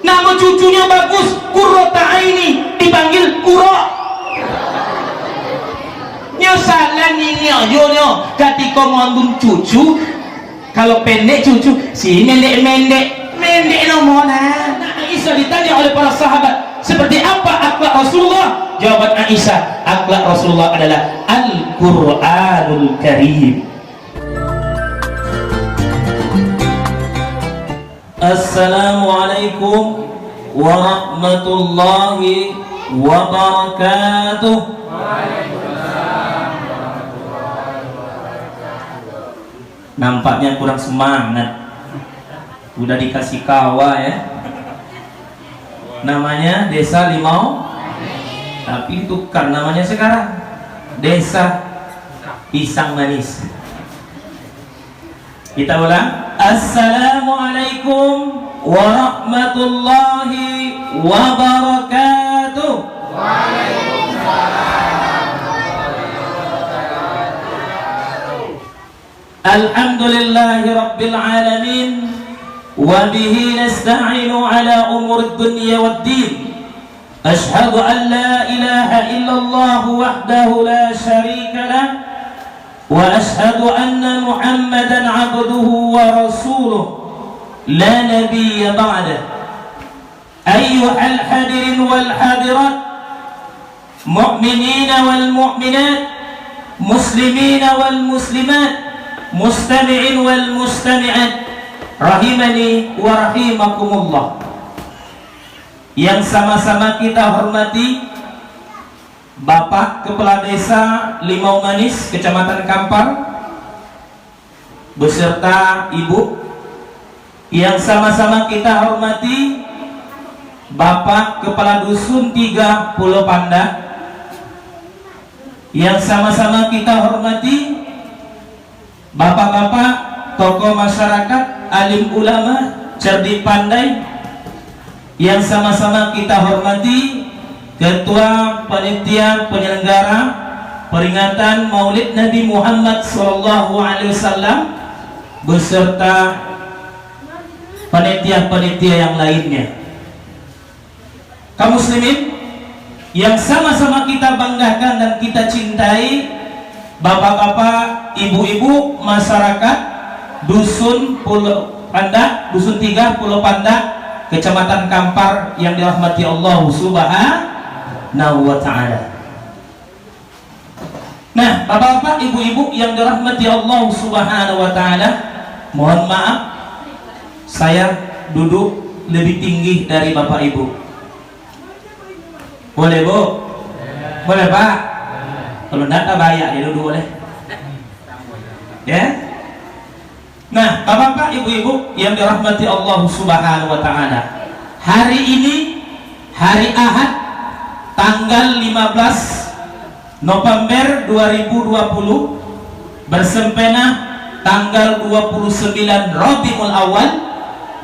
Nama cucunya bagus, Qurrata Aini, dipanggil Qurra. Nyo salah ini nyo ketika ngandung cucu, kalau pendek cucu si mendek nomona. Aisyah ditanya oleh para sahabat, seperti apa akhlak Rasulullah? Jawaban Aisyah, akhlak Rasulullah adalah Al-Qur'anul Karim. Assalamualaikum warahmatullahi wabarakatuh. Nampaknya kurang semangat. Udah dikasih kawa ya. Namanya Desa Limau, tapi tukar namanya sekarang Desa Pisang Manis. Kita ulang. Assalamualaikum warahmatullahi wabarakatuh. Alhamdulillahi rabbil alamin, wa bihi nasta'inu ala umur dunya waddin. Ashhadu an la ilaha illallah wahdahu la sharika lah, wa ashhadu anna Muhammadan abduhu wa rasuluh la nabiyya ba'dah. Ayyuhal hadirin wal hadirat, mu'minina wal mu'minat, muslimina wal muslimat, mustami'in wal mustami'at, rahimani wa rahimakumullah. Yang sama-sama kita hormati Bapak Kepala Desa Limau Manis, Kecamatan Kampar, beserta Ibu. Yang sama-sama kita hormati Bapak Kepala Dusun 3 Pulau Panda. Yang sama-sama kita hormati bapak-bapak, tokoh masyarakat, alim ulama, cerdik pandai. Yang sama-sama kita hormati Ketua Panitia Penyelenggara Peringatan Maulid Nabi Muhammad SAW beserta panitia-panitia yang lainnya. Kaum muslimin yang sama-sama kita banggakan dan kita cintai, bapak-bapak, ibu-ibu, masyarakat Dusun Pulau Panda, Dusun 3 Pulau Panda, Kecamatan Kampar yang dirahmati Allah Subhanahu wa ta'ala. Nah, bapak-bapak, ibu-ibu yang dirahmati Allah Subhanahu wa ta'ala, mohon maaf saya duduk lebih tinggi dari bapak ibu. Boleh Bu? Boleh Pak? Kalau enggak tak bayar ya duduk boleh. Ya. Nah, bapak-bapak, ibu-ibu yang dirahmati Allah Subhanahu wa ta'ala, hari ini hari Ahad tanggal 15 November 2020 bersempena tanggal 29 Rabiul Awal,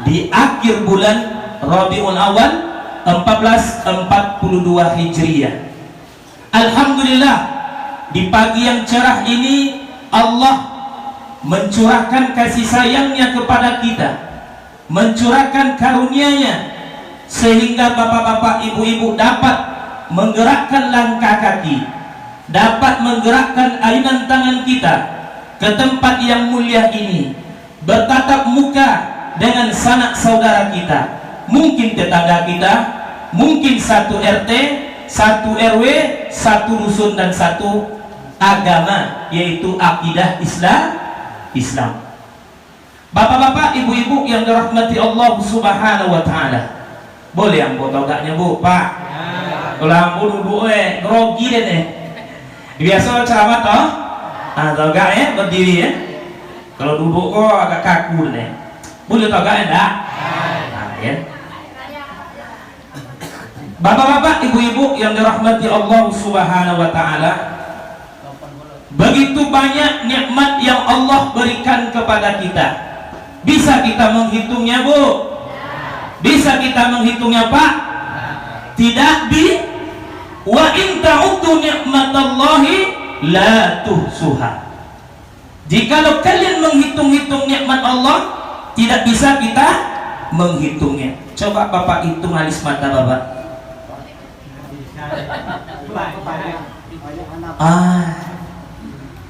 di akhir bulan Rabiul Awal 1442 Hijriah. Alhamdulillah, di pagi yang cerah ini Allah mencurahkan kasih sayangnya kepada kita, mencurahkan karunia-Nya, sehingga bapak-bapak, ibu-ibu dapat menggerakkan langkah kaki, dapat menggerakkan ayunan tangan kita ke tempat yang mulia ini, bertatap muka dengan sanak saudara kita, mungkin tetangga kita, mungkin satu RT, satu RW, satu dusun dan satu agama, yaitu akidah Islam. Bapak-bapak, ibu-ibu yang dirahmati Allah Subhanahu wa ta'ala, boleh yang buat togaknya Bu, Pak? Kalau ambu duduk grogi deh nih. Biasa ceramah toh? Togak ya, berdiri ya. Kalau duduk kok agak kaku deh. Boleh togak enggak? Nah, ya. Bapak-bapak, ibu-ibu yang dirahmati Allah Subhanahu wa ta'ala, begitu banyak nikmat yang Allah berikan kepada kita. Bisa kita menghitungnya Bu? Bisa kita menghitungnya Pak? Tidak wa in ta'uddu ni'matallahi la tuhsuha. Jikalau kalian menghitung-hitung nikmat Allah, tidak bisa kita menghitungnya. Coba Bapak hitung alis mata Bapak.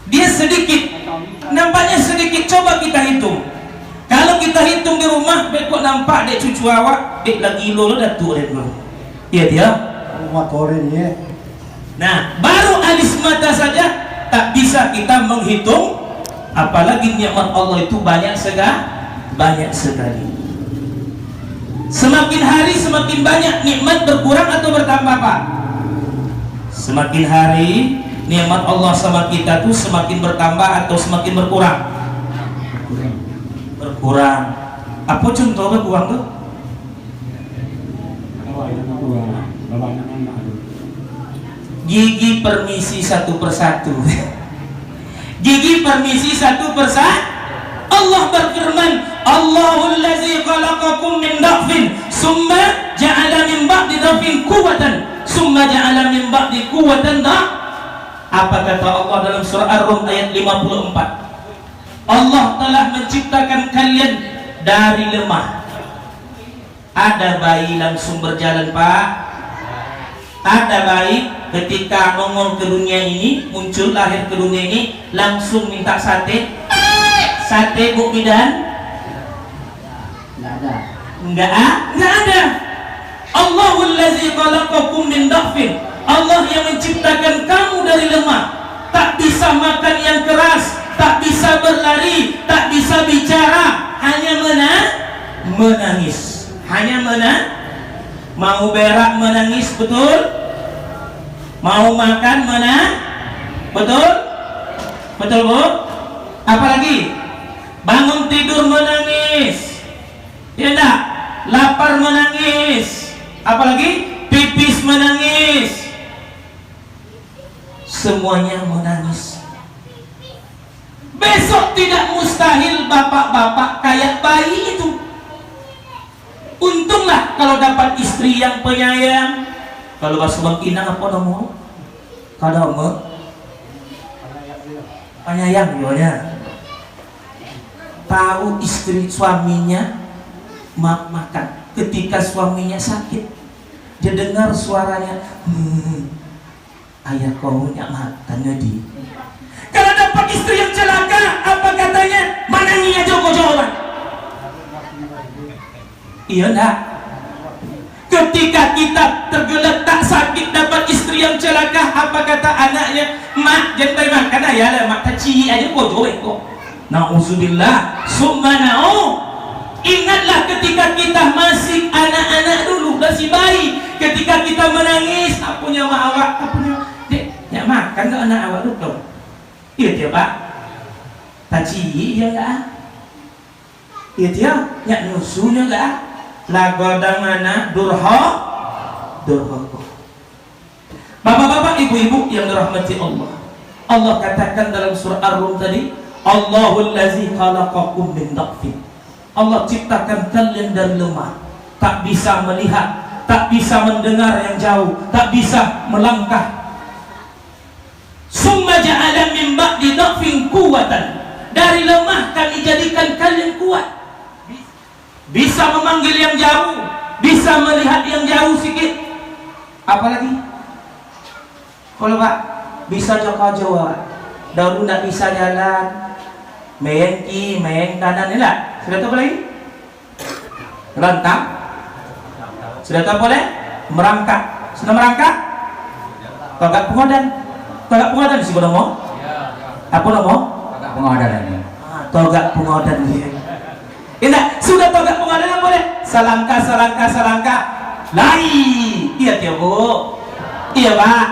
Dia sedikit, nampaknya sedikit. Coba kita hitung. Kalau kita hitung di rumah, kok nampak dek cucu awak, dek lagi lo dah tua dek lo. Iya dia. Nah, baru alis mata saja tak bisa kita menghitung, apalagi nikmat Allah itu banyak sekali. Semakin hari semakin banyak nikmat berkurang atau bertambah Pak? Semakin hari nikmat Allah sama kita tuh semakin bertambah atau semakin berkurang? Berkurang. Apa contoh berkurang tuh? Gigi permisi satu persatu. Gigi permisi satu persatu. Allah berfirman, Allahul ladzi khalaqakum min dha'fin summa ja'ala min ba'di dha'fin quwwatan summa ja'ala min ba'di quwwatan dha'f. Apa kata Allah dalam surah Ar-Rum ayat 54? Allah telah menciptakan kalian dari lemah. Ada bayi langsung berjalan Pak. Ada bayi ketika nongol ke dunia ini, muncul lahir ke dunia ini, langsung minta sate. Sate Bu Bidan? Enggak ada. Allahul ladzi khalaqakum min dha'fin. Allah yang menciptakan kamu dari lemah. Tak bisa makan yang keras, tak bisa berlari, tak bisa bicara, hanya menangis. Mau berak menangis, betul? Mau makan betul? Betul Bu? Apalagi? Bangun tidur menangis, ya enggak? Lapar menangis, apalagi pipis menangis, semuanya menangis. Besok tidak mustahil bapak-bapak kayak bayi itu. Untunglah kalau dapat istri yang penyayang. Kalau bahasa Bang Inang apa namanya? Kadang penyayang ya. Tahu istri suaminya makan. Ketika suaminya sakit, dia dengar suaranya, ayah kau nyak makannya di. Kalau dapat istri yang celaka, apa katanya? Mananginya Joko jawaban. Iya enggak? Ketika kita tergeletak sakit dapat istri yang celaka, apa kata anaknya? Mak jangan makan ayah lah, mak kecil aja kok joek kok. Na'udzubillah summa na'u. Ingatlah ketika kita masih anak-anak dulu, masih bayi, ketika kita menangis, apunya mak awak, apunya dek, nyak makan ke anak awak dulu. Iya dia Pak. Taci iya enggak? Iya dia, nyak nyusunya enggak? Lagoda mana durha. Bapak-bapak, ibu-ibu yang dirahmati Allah. Allah katakan dalam surah Ar-Rum tadi, Allahul ladzi khalaqakum min dha'fin. Allah ciptakan kalian dari lemah, tak bisa melihat, tak bisa mendengar yang jauh, tak bisa melangkah. Summa ja'ala min ba'di dha'fin quwwatan. Dari lemah kami jadikan kalian kuat. Bisa memanggil yang jauh, bisa melihat yang jauh sedikit. Apalagi? Kalau Pak bisa jauh-jauh, dahulu tidak bisa jalan. Main kanan ni lah. Sudah tahu lagi? Rentang. Sudah tahu boleh? Merangkak. Sudah merangkak? Togak pengodan si bodoh. Apa nama? Togak pengodan ini. Togak pengodan ni. Indah, sudah togak pengodan boleh? Salangkah. Lari. Iya dia Bu. Iya Pak.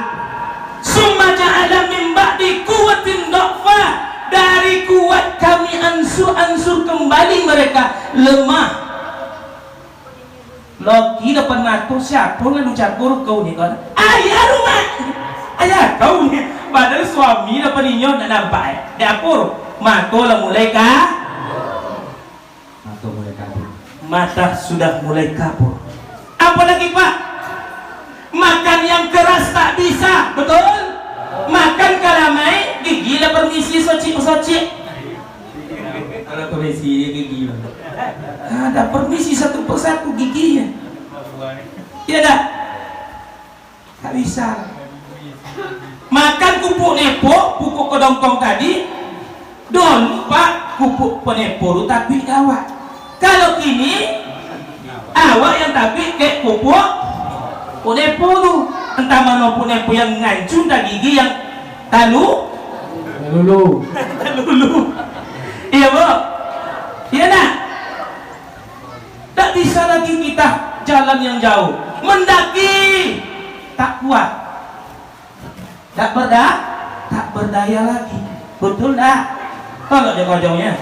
Summa ja'ala min ba'di quwwatin dha'fa. Dari kuat kami ansur kembali mereka lemah. Lagi depan mata siapa lalu cakur kau ni kan? Ayah rumah, ayah kau ni. Padahal suami depan inyo tak nampak. Dapur mata lah mulai mata sudah mulai kabur. Apalagi Pak? Makan yang keras tak bisa, betul? Makan kalamai, gigi lah permisi soci. Kalau permisi gigi lah. Ada permisi satu persatu giginya. Ya dah. Tak bisa. Makan pupuk nepo, pupuk kedongkong tadi. Dulu pak, pupuk penepo itu tapi awak. Kalau kini awak yang tapi kayak pupuk nepo tu. Entah mana nepo yang ngancung tak gigi yang talu. Lulu. Iya bu. Iya nak. Tak bisa lagi kita jalan yang jauh. Mendaki tak kuat. Tak berdaya lagi. Betul tak? Kalau jauh-jauhnya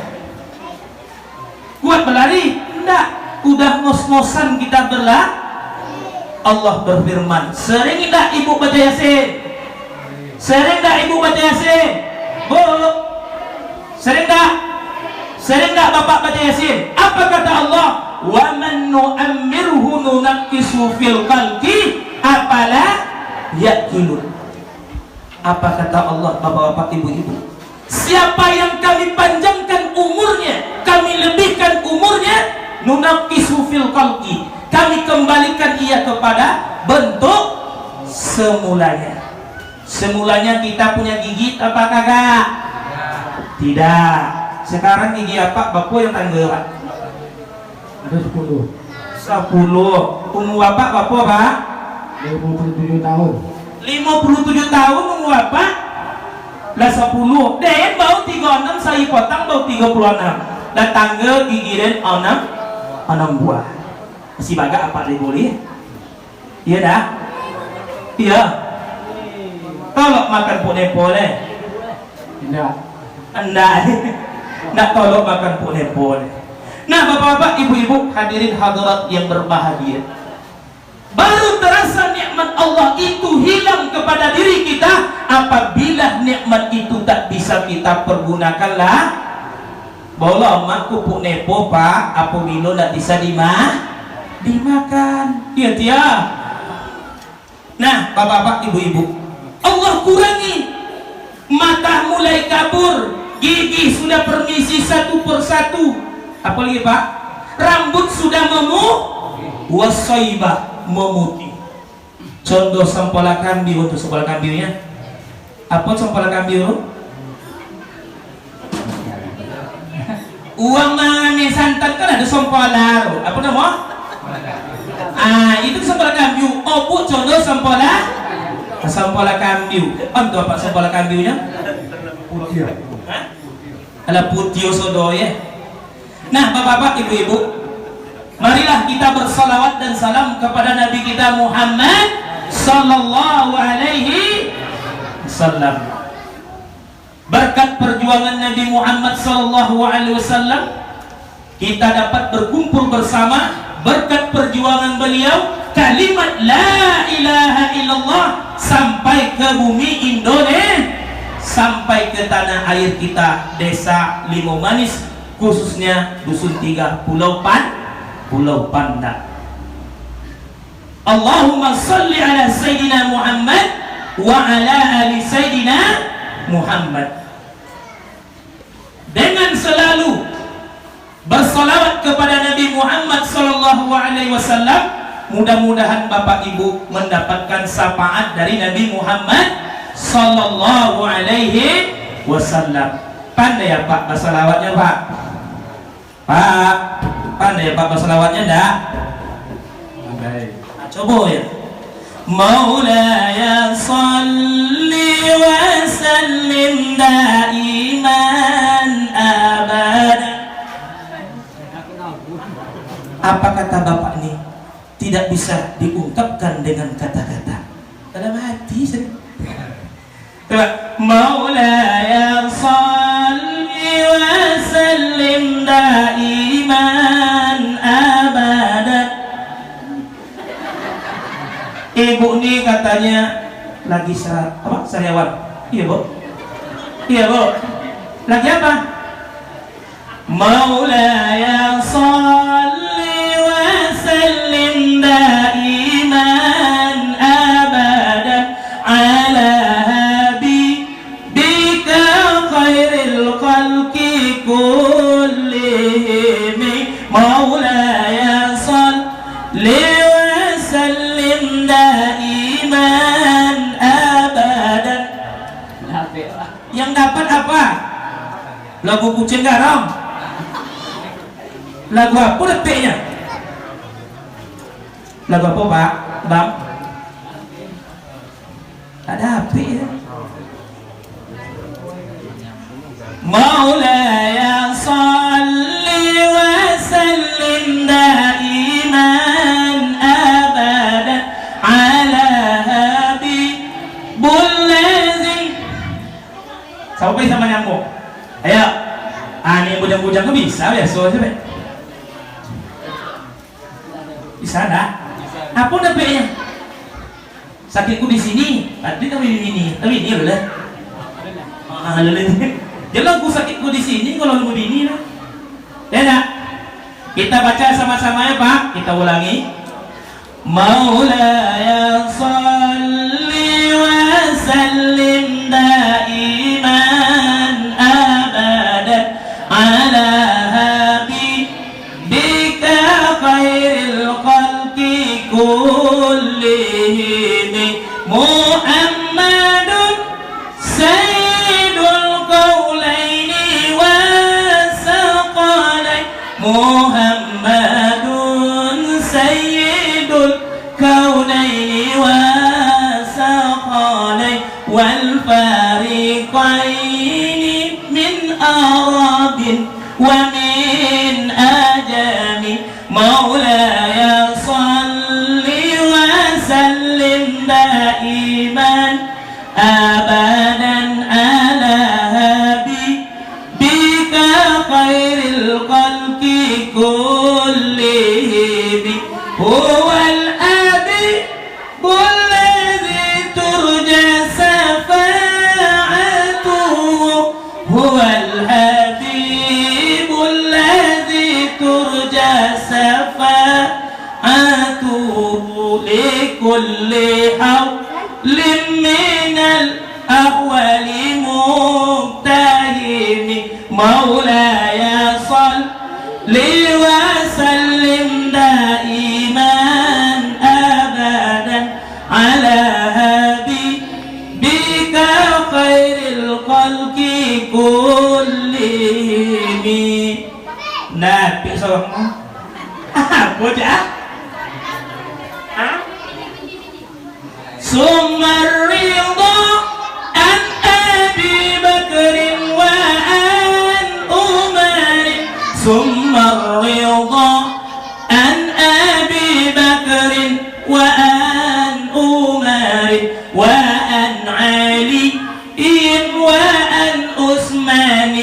kuat berlari? Enggak. Udah ngos-ngosan kita berlari. Allah berfirman, sering tak ibu baca Yasin? Sering tak ibu baca Yasin? Bu, sering tak? Sering tak bapak baca Yasin? Apa kata Allah? Wa man nu'ammirhu nunaqqisu fil khalqi afala ya'qilun. Apa kata Allah bapak-bapak ibu-ibu? Siapa yang kami panjangkan umurnya, kami lebihkan umurnya, nunaqqisu fil khalqi, kami kembalikan ia kepada bentuk semulanya. Semulanya kita punya gigi apa kagak? Tidak. Sekarang gigi apa bapak yang tanggal pak? Ada 10. Umur bapak pak? 57 tahun. 57 tahun umur bapak? Lah 10. Den bau 36 saya potong bau 36. Dan tanggal gigi den 6 buah. Masih baga apa deh boleh? Iya dah. Iya. Kalau makan pone-pone. Enggak. Enggak kalau makan pone-pone. Nah, bapak-bapak, ibu-ibu, hadirin hadirat yang berbahagia. Baru terasa nikmat Allah itu hilang kepada diri kita apabila nikmat itu tak bisa kita pergunakanlah. Bola mak pupuk nepo pak, apa milo tak bisa dimakan. Iya tia. Nah, bapak-bapak, ibu-ibu, Allah kurangi. Mata mulai kabur, gigi sudah permisi satu persatu. Apa lagi pak? Rambut sudah wasaibah memutih. Contoh sempola kambiu untuk sempola kambiunya. Apa sempola kambiu? Uang mangane santan kan ada sempola. Apa nama? Itu sempola kambiu. Obu contoh sempola kambiu. Untuk apa sempola kambiunya? Putih. Ala putih sodoye. Nah, bapak-bapak, ibu-ibu, marilah kita bersalawat dan salam kepada Nabi kita Muhammad sallallahu alaihi wasallam. Berkat perjuangan Nabi Muhammad sallallahu alaihi wasallam, kita dapat berkumpul bersama. Berkat perjuangan beliau, kalimat la ilaha illallah sampai ke bumi Indonesia, sampai ke tanah air kita, desa Limau Manis, khususnya Dusun 3 Pulau Pandak. Allahumma salli ala Sayyidina Muhammad wa ala ali Sayyidina Muhammad. Dengan selalu bersalawat kepada Nabi Muhammad sallallahu alaihi wasallam, mudah-mudahan Bapak Ibu mendapatkan syafaat dari Nabi Muhammad sallallahu alaihi wasallam. Pandai ya Pak bersalawatnya Pak? Pak, pandai ya Pak bersalawatnya enggak? Pandai. Coba ya. Maulaya salli wa sallim daiman abada. Apa kata Bapak ini? Tidak bisa diungkapkan dengan kata-kata. Dalam hati sendiri. Maulaya salli wa sallim daiman abada. Ibu ini katanya lagi sariawan. Iya bu. Iya bu. Lagi apa? Maulaya salli wa sallim daiman abada ala habibika khairil khalqi kullihim. sallim daiman abadan. Yang dapat apa? Lagu Kucing Garam. Lagu apa detiknya? Lagu apa Pak? Bang? Ada apa ya? Maulaya salli wa sallim daiman abadan ala habibul ladzi. Sampai sama nyamuk. Ayo. Ini bujang-bujang kok bisa ya? So siapa? Bisa dah. Apa dapetnya? Sakitku di sini, tadi tapi ini loh lah. Jangan aku sakitku di sini kalau lu di ini lah. Ya tak? Kita baca sama-sama ya Pak. Kita ulangi. Maulaya salli wa sallim daiman abadan ala habibika khairil khalqi kullihim Muhammadun sayyidul qaulaini wa saqalain Muhammadun sayyidul kaunaini wa saqalain wal fariqaini min arabin wa min ajami maulaya salli wa sallim daiman abadan ala habibika khairil khalqi kullihim huwal habibul ladzi turja safa'atuhu huwal habibul ladzi turja safa'atuhu likulli hawlin minal ahwali muqtahimi maulaya salli wa sallim daiman abadan ala habibika khairil khalqi kullihim. Nah, besok apa dah? Sumar ridha an Abi Bakrin wa an Umar Sumar ridha an Abi Bakrin wa an Umar wa an Ali wa an Utsman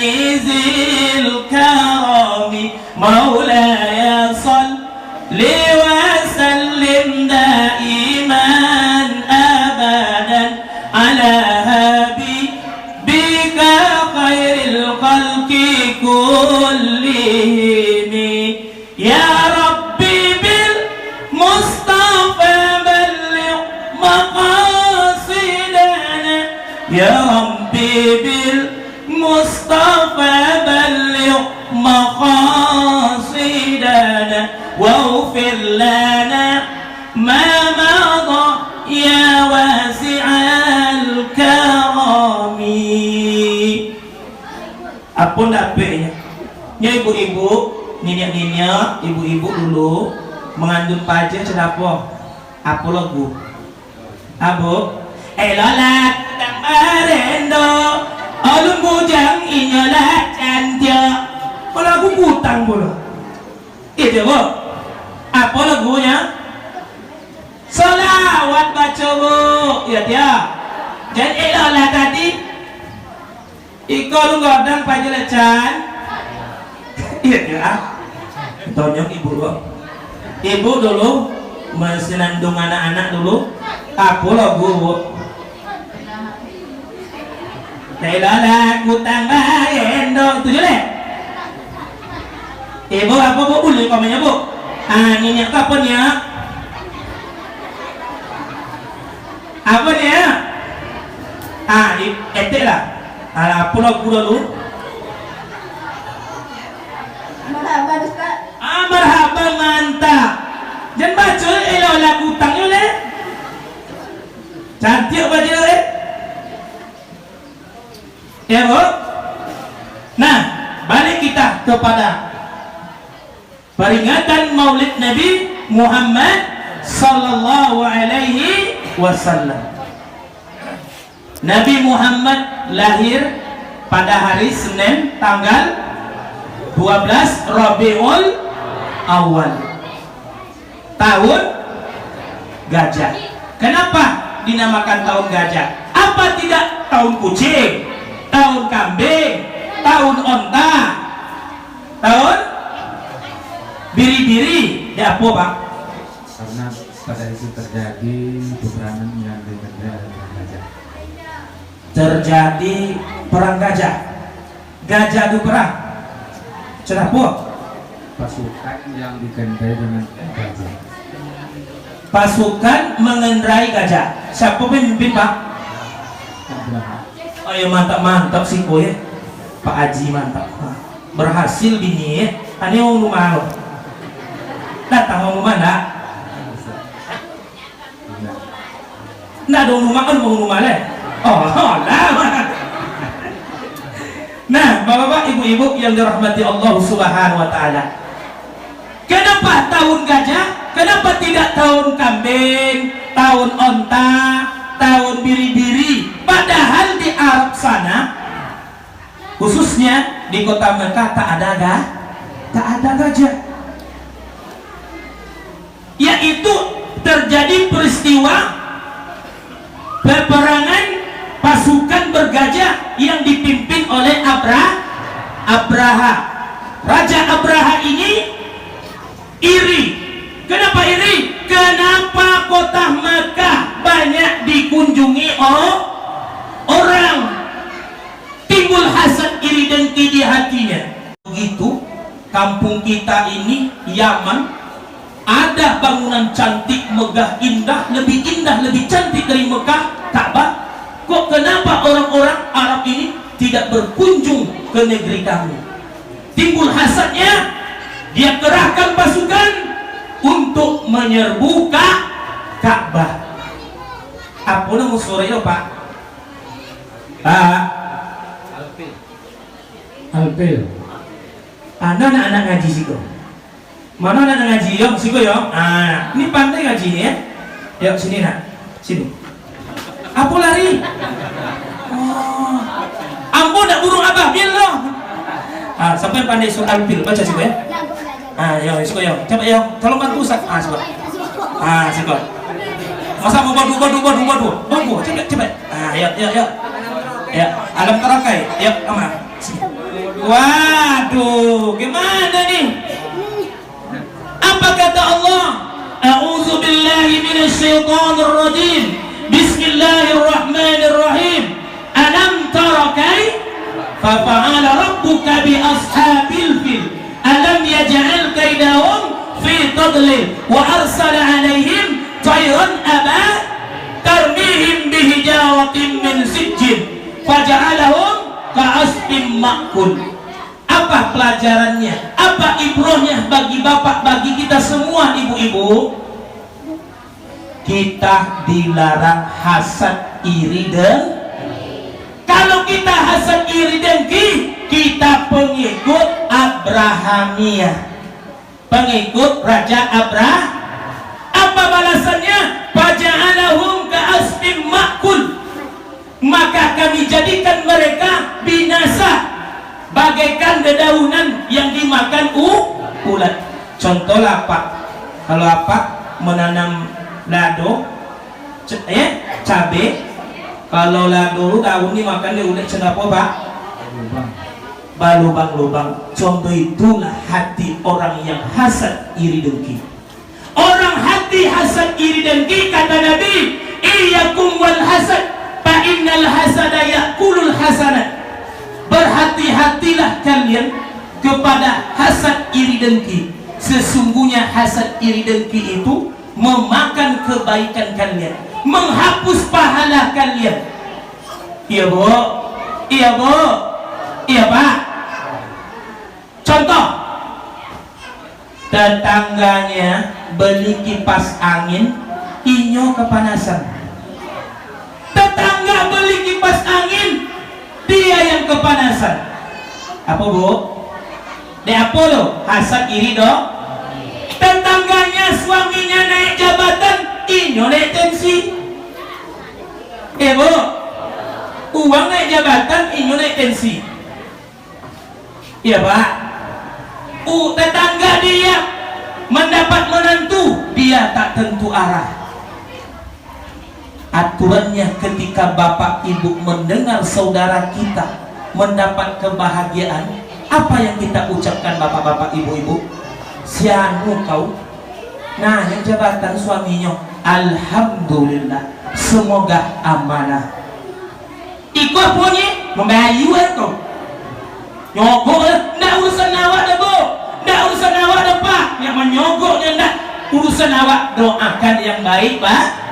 zil karami maulaya salli wa sallim daiman abadan ala habibika khairil khalqi kullihim ya Rabbi bil Mustafa balligh maqasidana ya Rabbi bil Mustafa balligh maqasidana waghfir lana ma madha ya wasi'al karami. Apa nak ya? Ya ibu-ibu, niniak-niniak, ibu-ibu dulu mengandung pajak sedapa? Apa lagu? Abu? Lola kutang barendo, alun bujang inyolah cantik. Kalau lagu kutang pula. Itu bu. Apa lagunya? Salawat baca bu. Ya dia. Jadi Lola tadi ikut godang pajelecan. Iya dia. Tonyong ibu bu. Ibu dulu mensenandung anak-anak dulu. Apa lagu bu? Lola kutang barendo. Itu je. Ibu apa bu? Boleh komenya bu? Ini apa nya? Apa dia? Etek lah. Apa lagu dulu? Marhaban Ustaz. Marhaban mantap. Jangan baca lagu tang tiap baca ya Bu. Nah, balik kita kepada peringatan Maulid Nabi Muhammad sallallahu alaihi wasallam. Nabi Muhammad lahir pada hari Senin tanggal 12 Rabiul Awal tahun gajah. Kenapa dinamakan tahun gajah? Apa tidak tahun kucing, tahun kambing, tahun onta, tahun biri-biri? Ya apa Pak? Karena pada itu terjadi peperangan yang dengan gajah. Terjadi perang gajah. Gajah itu perang. Kenapa? Pasukan yang dikendai dengan gajah. Pasukan mengendarai gajah. Siapa pemimpin Pak? Oh ya, mantap sih ya. Pak Haji mantap. Berhasil bini ya. Ini mau rumah lo. Datang mau mana? Nggak ada rumah kan mau rumah le. Oh lah. Nah, bapak-bapak, ibu-ibu yang dirahmati Allah Subhanahu wa Ta'ala, kenapa tahun gajah? Kenapa tidak tahun kambing, tahun onta, tahun biri-biri? Padahal di Arab sana, khususnya di kota Mekah, tak ada gajah. Yaitu terjadi peristiwa peperangan pasukan bergajah yang dipimpin oleh Abraha. Raja Abraha ini iri. Kenapa iri? Kenapa kota Makkah banyak dikunjungi orang? Timbul hasad, iri dengki di hatinya. Begitu kampung kita ini Yaman, ada bangunan cantik, megah, indah, lebih cantik dari Mekah, Ka'bah. Kok kenapa orang-orang Arab ini tidak berkunjung ke negeri kami? Timbul hasadnya, dia kerahkan pasukan untuk menyerbu Ka'bah. Apa nama sore itu Pak? Alpil. Anda anak-anak ngaji sih kok. Mana anak ngaji? Yuk sih kok yuk. Ini pantai ngaji ya. Yuk sini nak, sini. Apa lari? Oh, ampun nak burung abah bil loh. Sampai pandai surah Al-Fil, baca sih ya. Ya, siko ya. Coba ya, tolong bantu Ustaz. Siko. Siko. Masa mau badu. Coba. Ya. Ya, alam tarakai. Ya, aman. Waduh, gimana nih? Apa kata Allah? A'udzu billahi minasyaitonir rajim. Bismillahirrahmanirrahim. Alam tara kaifa fa'ala rabbuka bi ashabil fil? Alam yaj'al kaidahum fi tadlil wa arsala 'alaihim tayran aba tarmihim bihijaratin min sijjin faja'alahum ka'asfin ma'kul. Apa pelajarannya? Apa ibrohnya bagi bapak, bagi kita semua ibu-ibu? Kita dilarang hasad, iri dan kalau kita hasad, iri dengki, kita pengikut Abrahamiyah, pengikut Raja Abraham. Apa balasannya? Faja'alahum ka'asfin ma'kul. Maka kami jadikan mereka binasa bagaikan dedaunan yang dimakan ulat. Contoh lapak. Kalau lapak menanam lado, cabe. Kalau lado daun ini makan dia udah cenapa Pak? Balubang-lubang. Contoh itulah hati orang yang hasad, iri dengki. Orang hati hasad, iri dengki, kata Nabi, iyyakum wal hasad fa innal hasada ya'kulul hasanat. Berhati-hatilah kalian kepada hasad, iri dengki. Sesungguhnya hasad, iri dengki itu memakan kebaikan kalian, menghapus pahala kalian. Iya Bu, iya Bu, iya Pak. Contoh, tetangganya beli kipas angin, inyo kepanasan. Tetangga beli kipas angin, dia yang kepanasan. Apa bu? De apa lo? Hasad iri dong. Tetangganya suaminya naik jabatan, inyo naik tensi. Bu, uang naik jabatan, inyo naik tensi. Iya pak. Tetangga dia mendapat menantu, dia tak tentu arah. Aturannya ketika bapak ibu mendengar saudara kita mendapat kebahagiaan, apa yang kita ucapkan bapak-bapak ibu-ibu? Sianu kau, nah yang jabatan suaminya, alhamdulillah, semoga amanah. Ikut punya membayu kau, nyogok ndak urusan awak dah bu, ndak urusan awak dah pak, yang menyogoknya ndak urusan awak, doakan yang baik pak.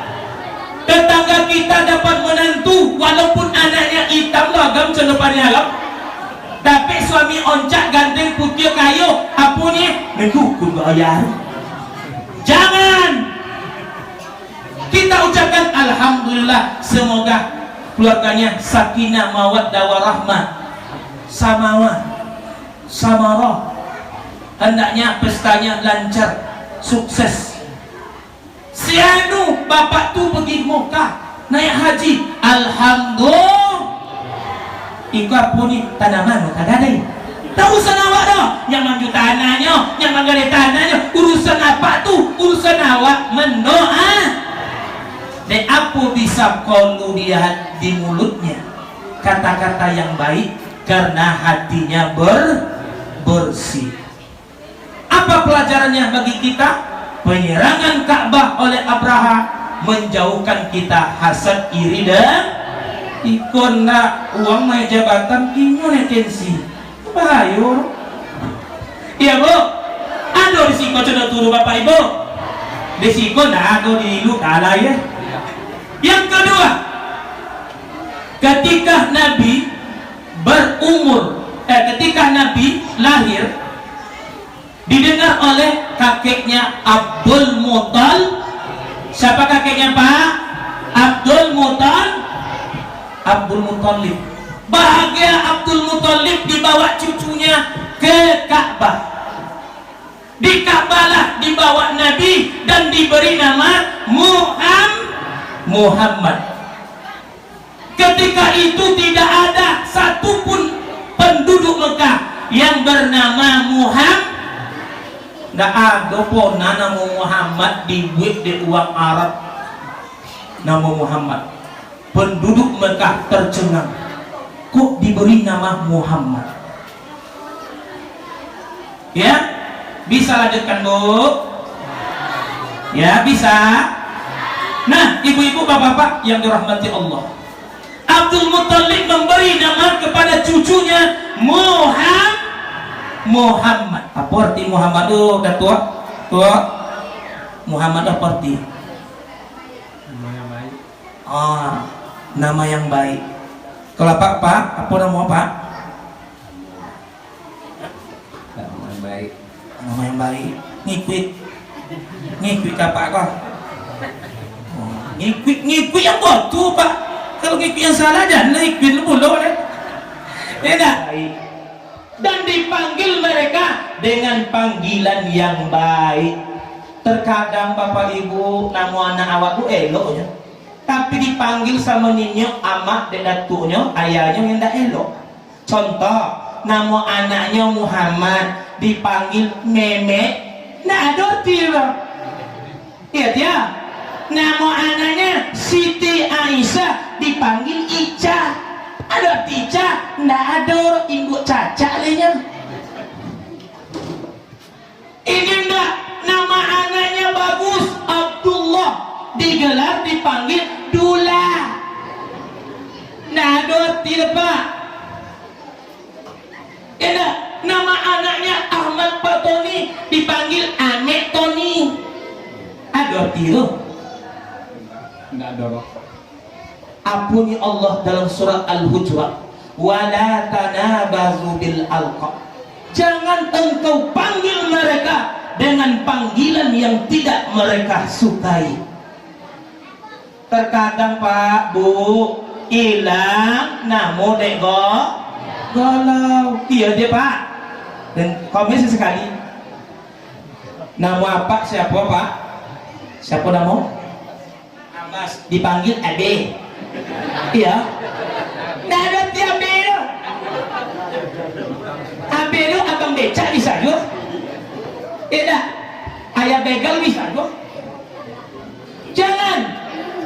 Tetangga kita dapat menantu walaupun anaknya hitam logam celupannya log, tapi suami oncak ganteng putih kayu apunya mendukung bayar. Jangan, kita ucapkan alhamdulillah, semoga keluarganya sakinah mawaddah warahmah, samarah, hendaknya pestanya lancar sukses. Sianu bapak tu pergi Mekah naik haji, alhamdulillah. Iku apa ni tanaman tak ada. Tak urusan awak dah, yang manju tanahnya, yang manggali tanahnya, urusan apa tu? Urusan awak mendoa. Dan apa bisa kalau dia di mulutnya kata-kata yang baik karena hatinya bersih. Apa pelajarannya bagi kita? Penyerangan Ka'bah oleh Abraha menjauhkan kita hasad, iri dan ikon. Nak uang naik jabatan, inyo naik tensi, bahaya. Iya bu, ada risiko sudah turun bapak ibu, risiko nak ada di lu kalah ya. Yang kedua, ketika Nabi ketika Nabi lahir, didengar oleh kakeknya Abdul Muttalib. Siapa kakeknya pak? Abdul Muttalib. Bahagia Abdul Muttalib dibawa cucunya ke Ka'bah. Di Ka'bah lah dibawa Nabi dan diberi nama Muhammad. Ketika itu tidak ada satupun penduduk Mekah yang bernama Muhammad. Nggak ada pun nama Muhammad dibuat di uang Arab. Nama Muhammad, penduduk Mekah tercengang, kok diberi nama Muhammad? Ya, bisa lanjutkan bu? Ya bisa. Nah ibu-ibu bapak-bapak yang dirahmati Allah, Abdul Muttalib memberi nama kepada cucunya Muhammad. Apa arti Muhammad itu? Tua Muhammad apa arti? Nama yang baik. Nama yang baik. Kalau pak, apa nama pak? Nama yang baik. Nama yang baik. Ngikut apa kok? Ngikut yang bodoh pak. Kalau ngikut yang salah jangan ngikut bodoh deh. Tidak. Dan dipanggil mereka dengan panggilan yang baik. Terkadang bapak ibu nama anak awak tu eloknya, tapi dipanggil sama ninyo, amak dan datuknya, ayahnya yang tak elok. Contoh, nama anaknya Muhammad dipanggil Memek, nak ada tiba. Iya dia. Nama anaknya Siti Aisyah dipanggil Ica. Ada Tica, ndak ada induk caca lainnya. Ini ndak, nama anaknya bagus, Abdullah, digelar dipanggil Dula. Ndak ada tidak pak. Ini nama anaknya Ahmad Patoni dipanggil Amek Toni. Ada tidak? Ndak ada. Ampuni Allah dalam surat Al-Hujurat, wala tanabazu bil alqab. Jangan engkau panggil mereka dengan panggilan yang tidak mereka sukai. Terkadang Pak Bu hilang namun dek galau. Iya dia Pak. Dan komisi sekali. Nama apa? Siapa Pak? Siapa nama? Amas. Dipanggil Ade. Iya. Nah ada tiap Ade. Ade lu abang becak bisa juga. Iya. Ayah begal bisa juga. Jangan.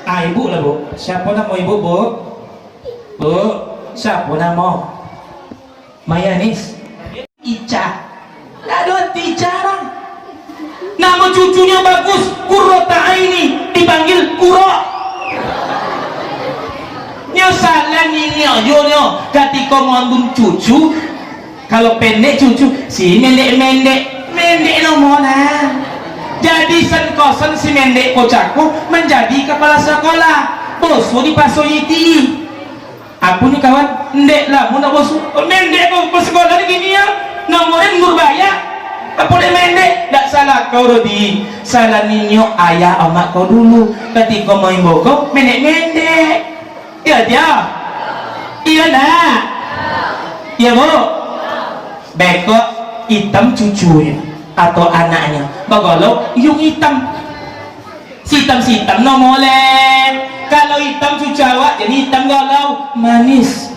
Ibu lah Bu. Siapa nama ibu Bu? Bu. Siapa nama? Mayanis. Ica. Ada jarang. Nama cucunya bagus. Qurrata Aini. Dipanggil Kuro. Nyo salah ini nyo. Ketika ngandung cucu. Kalau pendek cucu. Si mendek nomona. Jadi senkosen si mendek kocakku menjadi kepala sekolah. Bosu di Pasoyiti. Aku nih kawan, ndek lah, mau nak bosu. Mendek kok sekolah ni gini ya. Nomornya Nurbaya. Apa dia mendek? Tak salah kau Rodi. Salah ninyo ayah amak kau dulu. Ketika main bokong, mendek. Ya dia. Iya nak. Ya Bu. Bekok hitam cucunya. Atau anaknya bagolo yung hitam sitam no boleh. Kalau hitam cucawa jadi hitam galau manis.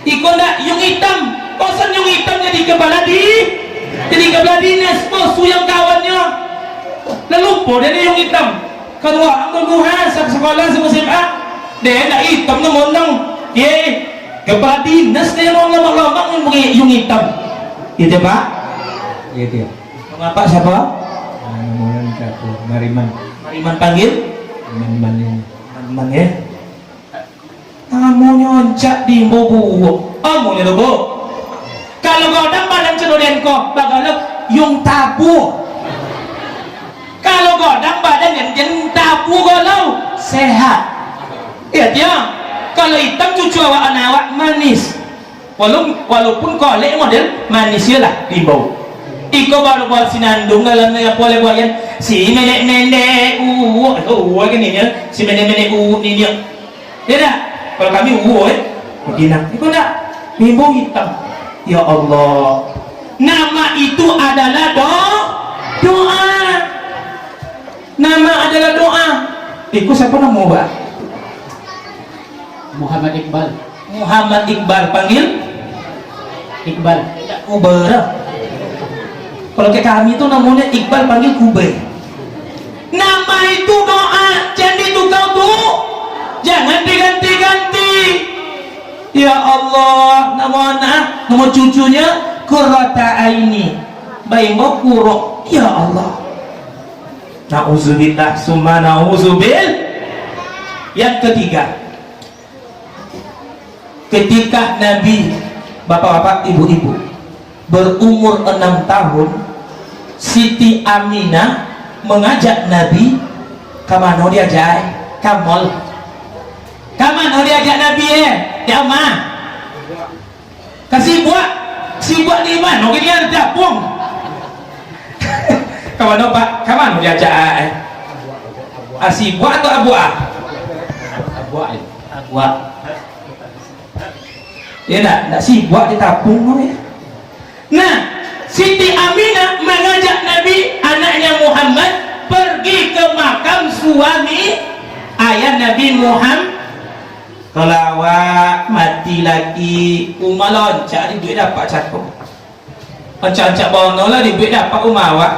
Iko nak yung hitam kosan yung hitam jadi kepala dinas bosu yang kawannya lalu po dia yung hitam kedua ang guguhan sa sekolah sa SMA dia nak hitam no monong kepala dinas dia mau lama-lama yung hitam gitu Pak. Iya dia. Mengapa siapa? Namanya Kak Mariman. Mariman panggil? Mariman ini. Mariman ya. Kamu nyoncak di bobo. Kamu ya Bu. Kalau godang badan cedoden kok, bagalo yung tabu. Kalau godang badan yang tabu galau sehat. Iya dia. Kalau hitam cucu awak manis. Walaupun kolek model manis ya lah di bau. Iko baru buat sinandung dalam yang boleh buat si mendek kan ini si mendek ini dia tidak kalau kami begini iko nak mimbo hitam ya Allah nama itu adalah doa nama adalah doa iko siapa nama Mbak Muhammad Iqbal panggil Iqbal Ubara. Kalau kayak kami itu namanya Iqbal panggil Kubay. Nama itu doa, jadi tukang tuh jangan diganti-ganti. Ya Allah, nama cucunya Qurrata Aini. Baik mau Kuro. Ya Allah. Nauzubillah summa nauzubil. Yang ketiga, ketika Nabi, bapak-bapak, ibu-ibu berumur 6 tahun, Siti Aminah mengajak Nabi kamano diajak kamol kamano diajak Nabi ya mah kasih buat si buat di mana gini ada dapung kamano Pak kamano diajak si buat atau abu ya nak si buat di tapung ya. Nah Siti Aminah mengajak Nabi anaknya Muhammad pergi ke makam suami ayah Nabi Muhammad. Kalau awak mati lagi umah loncat di duit dapat cakap loncat bono lah di duit dapat umah awak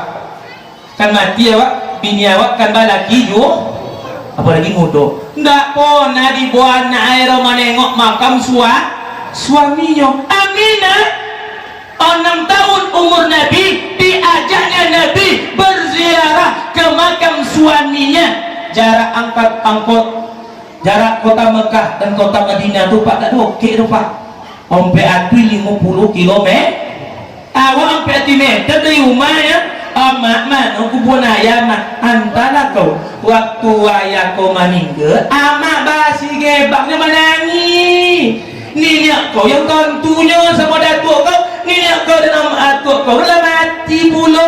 kan mati awak bini awak kan balaki juga apalagi mudo ndak pernah dibuat air menengok makam suaminya. Aminah 6 tahun umur Nabi diajaknya Nabi berziarah ke makam suaminya. Jarak jarak kota Mekah dan kota Madinah tuh Pak tak oke tuh Pak sampai ati 50 km awak sampai ati meter dari rumah ya amak man aku buat ayam antara kau waktu ayah kau meninggal amak basi gebaknya menangis niat kau yang tentunya sama datuk kau niat kau dan atuk kau lah mati pula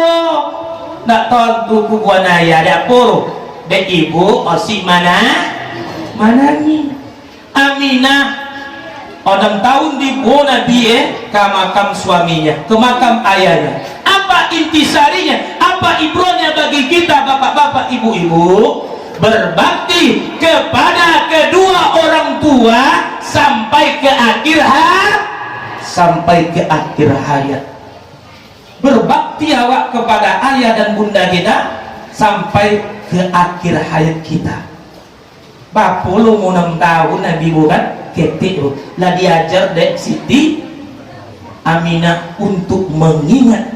nak tentu ku buat ayah dapur dek ibu osik mana mana ni Aminah 6 tahun dibawa Nabi ke makam suaminya, ke makam ayahnya. Apa intisarinya, apa ibrohnya bagi kita bapak-bapak, ibu-ibu? Berbakti kepada kedua orang tua sampai ke akhir hayat. Berbakti awak kepada ayah dan bunda kita sampai ke akhir hayat kita. Bapak lu 6 tahun Nabi bukan ketik lah diajar dek Siti Aminah untuk mengingat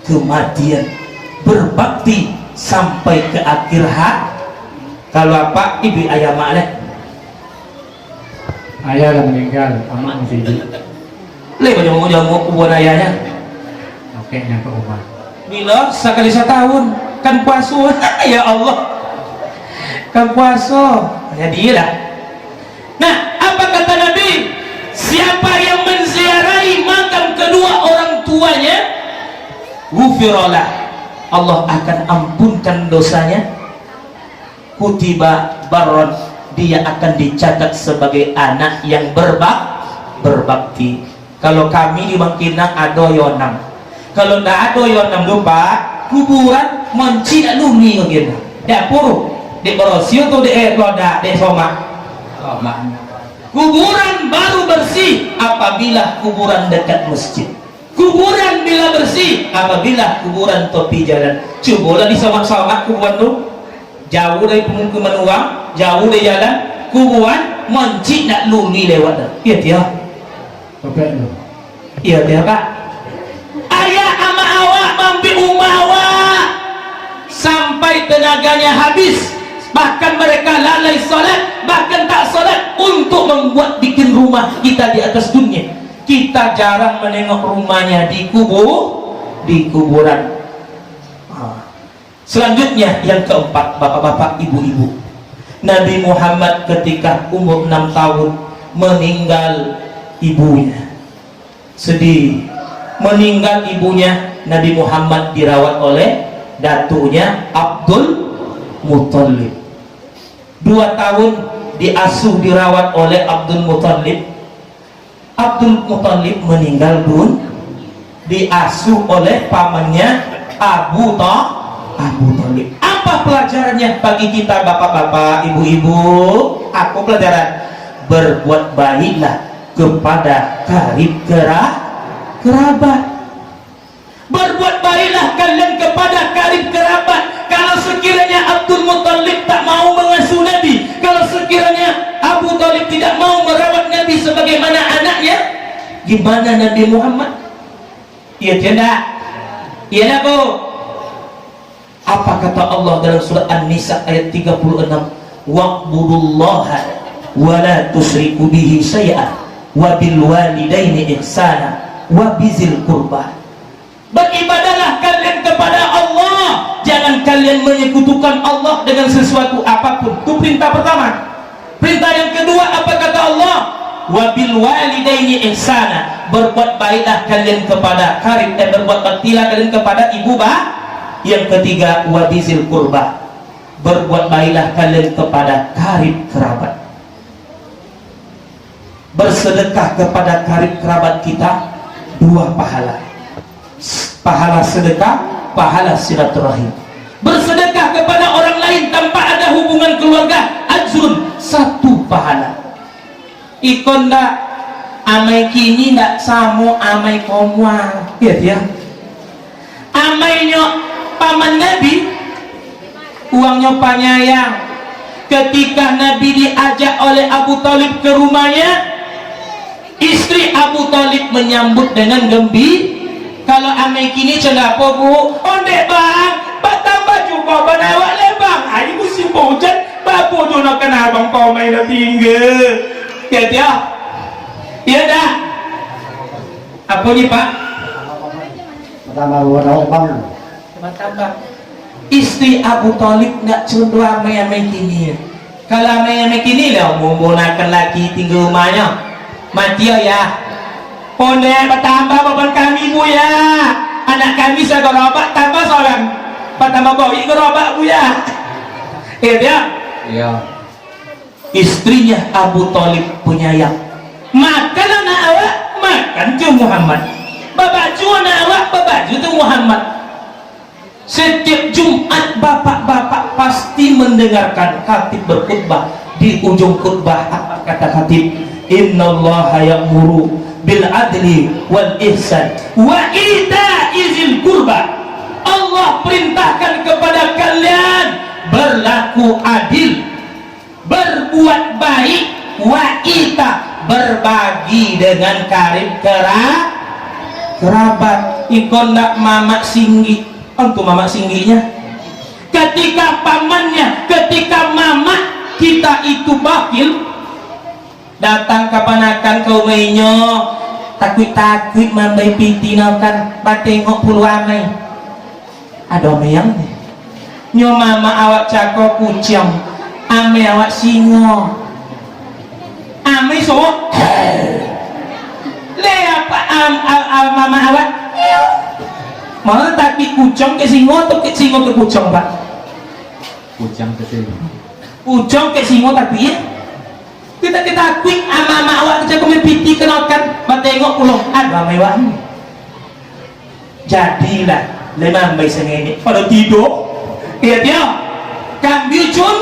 kematian, berbakti sampai ke akhir hayat. Kalau apa ibu ayah mak Ayah dah meninggal, amak masih hidup. Lepas jamu kubur ayahnya. Oke, yang ke rumah. Bila sekali setahun kan puasa. Ya Allah, kan puasa. Jadi lah. Nah, apa kata Nabi? Siapa yang menziarahi makam kedua orang tuanya, ghufirallah, Allah akan ampunkan dosanya. Kutiba baron, dia akan dicatat sebagai anak yang berbakti. Kalau kami di Bangkinang ada yonam, kalau tidak ada yonam lupa kuburan mencik lumi begini. Dak puru, dek berosio tu dek lodak, dek somak. Kuburan baru bersih apabila kuburan dekat masjid. Kuburan bila bersih apabila kuburan tepi jalan. Cubalah di somak-somak kuburan tu. Jauh dari pemukiman orang, jauh dari jalan, kuburan mencik nak lumi lewat dah. Iya dia. Iya dia Pak. Ayah ama awak mampi umawa sampai tenaganya habis, bahkan mereka lalai solat, bahkan tak solat untuk membuat bikin rumah kita di atas dunia. Kita jarang menengok rumahnya di kuburan. Selanjutnya yang keempat, bapak-bapak, ibu-ibu, Nabi Muhammad ketika umur 6 tahun meninggal ibunya. Sedih, meninggal ibunya. Nabi Muhammad dirawat oleh datunya Abdul Muttalib. 2 tahun diasuh dirawat oleh Abdul Muttalib. Abdul Muttalib meninggal diasuh oleh pamannya Abu Thalib. Apa pelajarannya bagi kita bapak-bapak, ibu-ibu? Apa pelajaran? Berbuat baiklah kepada karib kerabat. Berbuat baiklah kalian kepada karib kerabat. Kalau sekiranya Abdul Muttalib tak mau mengasuh Nabi, kalau sekiranya Abu Thalib tidak mau merawat Nabi sebagaimana anaknya, gimana Nabi Muhammad? Iya tidak? Iya Bu. Apa kata Allah dalam surah An-Nisa ayat 36? Wa'budullaha wa la tusyriku bihi syai'an wa bil walidaini ihsana wa bizil qurba. Beribadahlah kalian kepada Allah, jangan kalian menyekutukan Allah dengan sesuatu apapun. Itu perintah pertama. Perintah yang kedua apa kata Allah? Wa bil walidaini ihsana. Berbuat baiklah kalian kepada karib, berbuat baktilah kalian kepada ibu bapak. Yang ketiga, wabizil kurba, berbuat baiklah kalian kepada karib kerabat. Bersedekah kepada karib kerabat kita 2 pahala. Pahala sedekah, pahala silaturahim. Bersedekah kepada orang lain tanpa ada hubungan keluarga, ajrun, 1 pahala. Ikon dak amai kini dak samo amai komwang. Iya dia. Amainya paman Nabi, uangnya panyayang. Ketika Nabi diajak oleh Abu Thalib ke rumahnya, istri Abu Thalib menyambut dengan gembira. Kalau ame kini celapa Bu, onde bang, tambah juga banawak lebang. Ayo musim hujan, bapu tu nak kena abang kau main tinggal. Ya dia, iya dah. Apa ni Pak? Tambah banawak bang. Tambah. Istri Abu Thalib nak contoh ame kini. Kalau ame kini lah menggunakan laki tinggal rumahnya, mati ya. Onde bertambah beban kami Bu ya. Anak kami saya gerobak tambah seorang. Bertambah bayi gerobak Bu ya. Iya dia. Iya. istrinya Abu Thalib penyayang. Makan anak awak, makan tu Muhammad. Babaju anak awak, babaju tu Muhammad. Setiap Jumat bapak-bapak pasti mendengarkan khatib berkhutbah. Di ujung khutbah apa kata khatib? Innallaha ya'muru bil adli wal ihsan wa ita'izil qurba. Allah perintahkan kepada kalian berlaku adil, berbuat baik, wa ita, berbagi dengan karib kerabat. Ikon nak mamak singgi, untuk mamak singginya ketika pamannya, ketika mamak kita itu bakil, datang kapanakan kau mainyo takut-takut mambai pitinakan batengok puluh amai ada yang nyo mama awak cako kucing ame awak singo ame so le apa mama awak malah tapi kucing ke singo atau ke singo ke kucing pak? Kucing ke singo. Kucing ke singo tapi ya kita akui ama awak kita piti kenakan batengok pulau ada mewah. Jadilah lima mbak sengene pada tidur iya dia kambil cun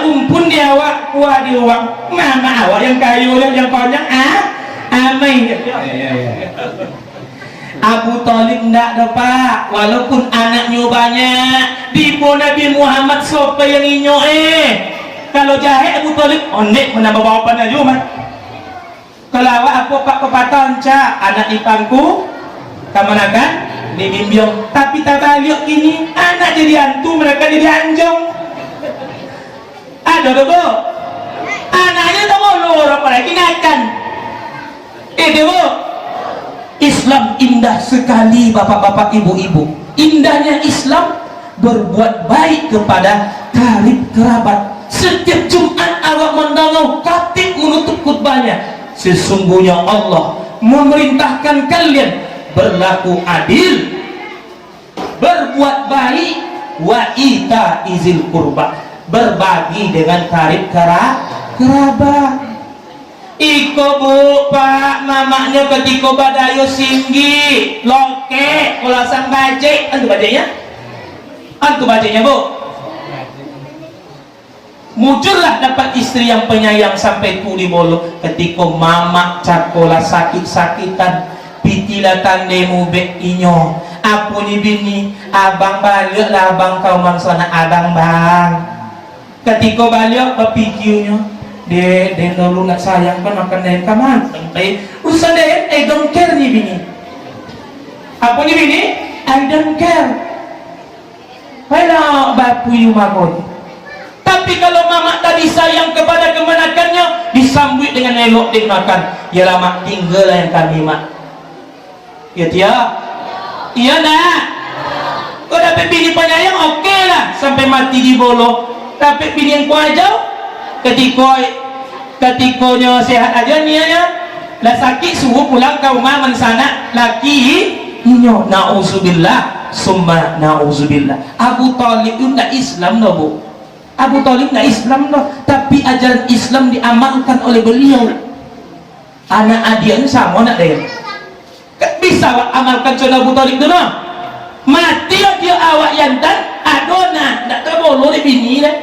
umpun dia awak kuah di uang mama awak yang kayu yang konyang amai Abu Thalib ndak ada pak, walaupun anaknya banyak di Nabi Muhammad sopa yang inyo kalau jahe Abu Thalib ondek menambah bawapan aja man. Kalau awak apa pak pepatah ca anak ipangku kamanakan dibimbiong, tapi tak balik ini anak jadi hantu mereka jadi anjong. Ada dobo anaknya tak mau orang lagi ingatkan bu Islam indah sekali bapak-bapak ibu-ibu. Indahnya Islam berbuat baik kepada karib kerabat. Setiap Jumat awak mendengar khatib menutup khutbahnya, sesungguhnya Allah memerintahkan kalian berlaku adil, berbuat baik, wa ita izil kurba, berbagi dengan karib kerabat. Iko bu pak mamanya ketika badayo singgi loke kulasan bajai antu bajainya bu muncullah dapat istri yang penyayang sampai tuli bolo ketika mama cakola sakit-sakitan pitilah tandemu bek inyo apuni bini abang balik lah abang kau mangsana abang bang ketika balik berpikirnya de dulu nak sayang kan makan deh kaman usah deh I don't care nih bini apa nih bini I don't care mana bapu yu makon. Tapi kalau mama tadi sayang kepada kemenakannya disambut dengan elok dia makan ya lama tinggal yang kami mak ya dia iya nak kau dapat bini penyayang oke lah sampai mati di bolo tapi bini yang kuajau ketikanya sehat aja nianya lah sakit suruh pulang ke rumah mensana laki inyo na'udzubillah summa na'udzubillah. Abu Thalib itu tidak Islam no bu, Abu Thalib tidak Islam no, tapi ajaran Islam diamalkan oleh beliau. Anak adian sama nak dia bisa amalkan contoh Abu Thalib itu no mati dia awak yantan adona tidak terboleh di bini deh.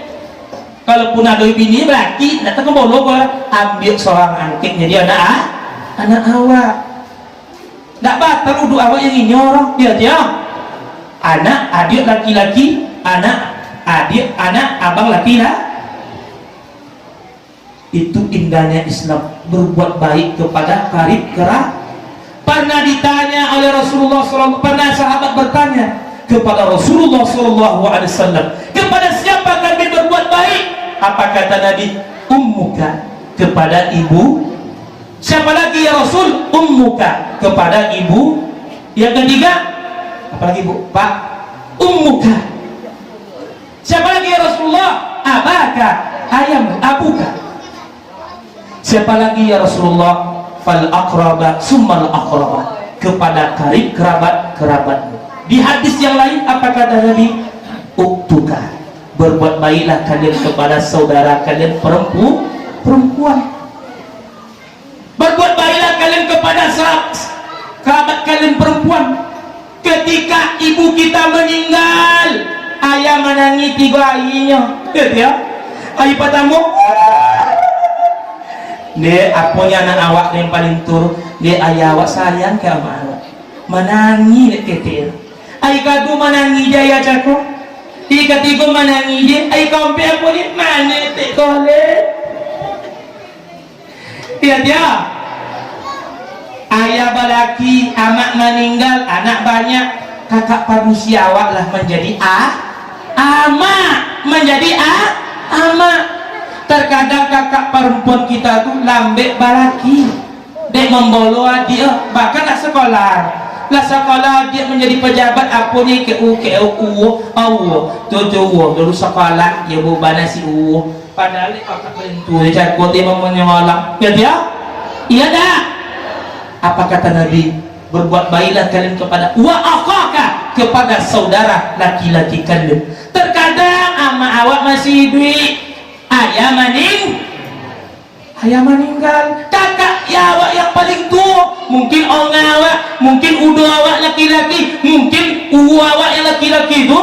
Kalaupun ada bini berarti nak tak boleh ambil seorang angkit jadi anak awak tak batal uduk awak yang ini orang dia anak adik laki-laki anak adik anak abang laki-laki. Itu indahnya Islam berbuat baik kepada karib kerabat. Pernah ditanya oleh Rasulullah SAW, pernah sahabat bertanya kepada Rasulullah SAW, kepada siapa kami berbuat baik? Apa kata Nabi? Ummuka, kepada ibu. Siapa lagi ya Rasul? Ummuka, kepada ibu. Yang ketiga apa lagi bu? Pak, ummuka. Siapa lagi ya Rasulullah? Abaka, ayam, abuka. Siapa lagi ya Rasulullah? Fal aqraba summal aqraba, kepada karib kerabat. Di hadis yang lain apa kata Nabi? Uktuka, berbuat baiklah kalian kepada saudara kalian perempuan. Berbuat baiklah kalian kepada kerabat kalian perempuan. Ketika ibu kita meninggal, ayah menangis 3 ayinya, ya. Ayi pertama, dia apanya anak awak yang paling tur, dia ayah awak sayang ke awak, menangis ketir. Ayi kadu menangis jaya cako, di ketiga menangis dia, ayi kau apa ni mana tak boleh, dia. Ayah balaki, amak meninggal, anak banyak, kakak manusia awak lah menjadi amak, menjadi amak. Terkadang kakak perempuan kita tuh lambek balaki, dia membolo dia, bahkan lah sekolah dia menjadi pejabat apa ni dulu sekolah dia bubana si padahal kakak bentu dia cakap dia menyolah dia iya dah. Apa kata Nabi? Berbuat baiklah kalian kepada wa akhaka, kepada saudara laki-laki kalian. Terkadang ama awak masih hidup, ayah meninggal, kakak ya awak yang paling tua, mungkin orang awak, mungkin udah awak laki-laki, mungkin awak yang laki-laki itu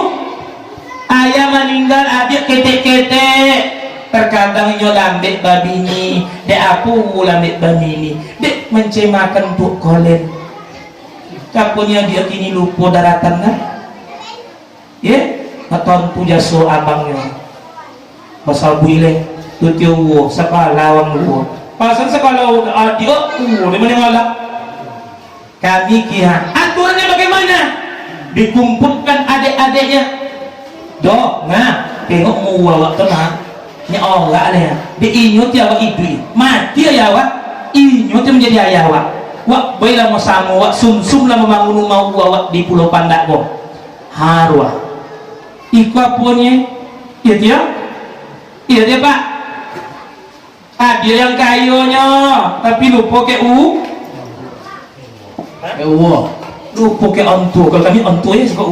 ayah meninggal, adik ketek-ketek. Terkadang nyo lambek babi ni, dek apa lambek babi ni, dek mencemakan untuk kolen. Kapunya dia kini lupa daratan kan? Ya, nonton tu jaso abangnya. Pasal buile, tu tiuwo, sekolah wang luo. Pasal sekolah dia, di mana malam? Kami kira aturannya bagaimana? Dikumpulkan adik-adiknya. Dok, tengok mau awak tenang. Ni orang ni dia inyut ya awak ibu mati ya awak inyut menjadi ayah awak wak baiklah mau sama wak sum-sum lah membangun rumah awak di Pulau Pandak ko harwa iku apanya iya dia pak dia yang kayonya tapi lupa ke lupa ke ontu kalau kami ontu ya suka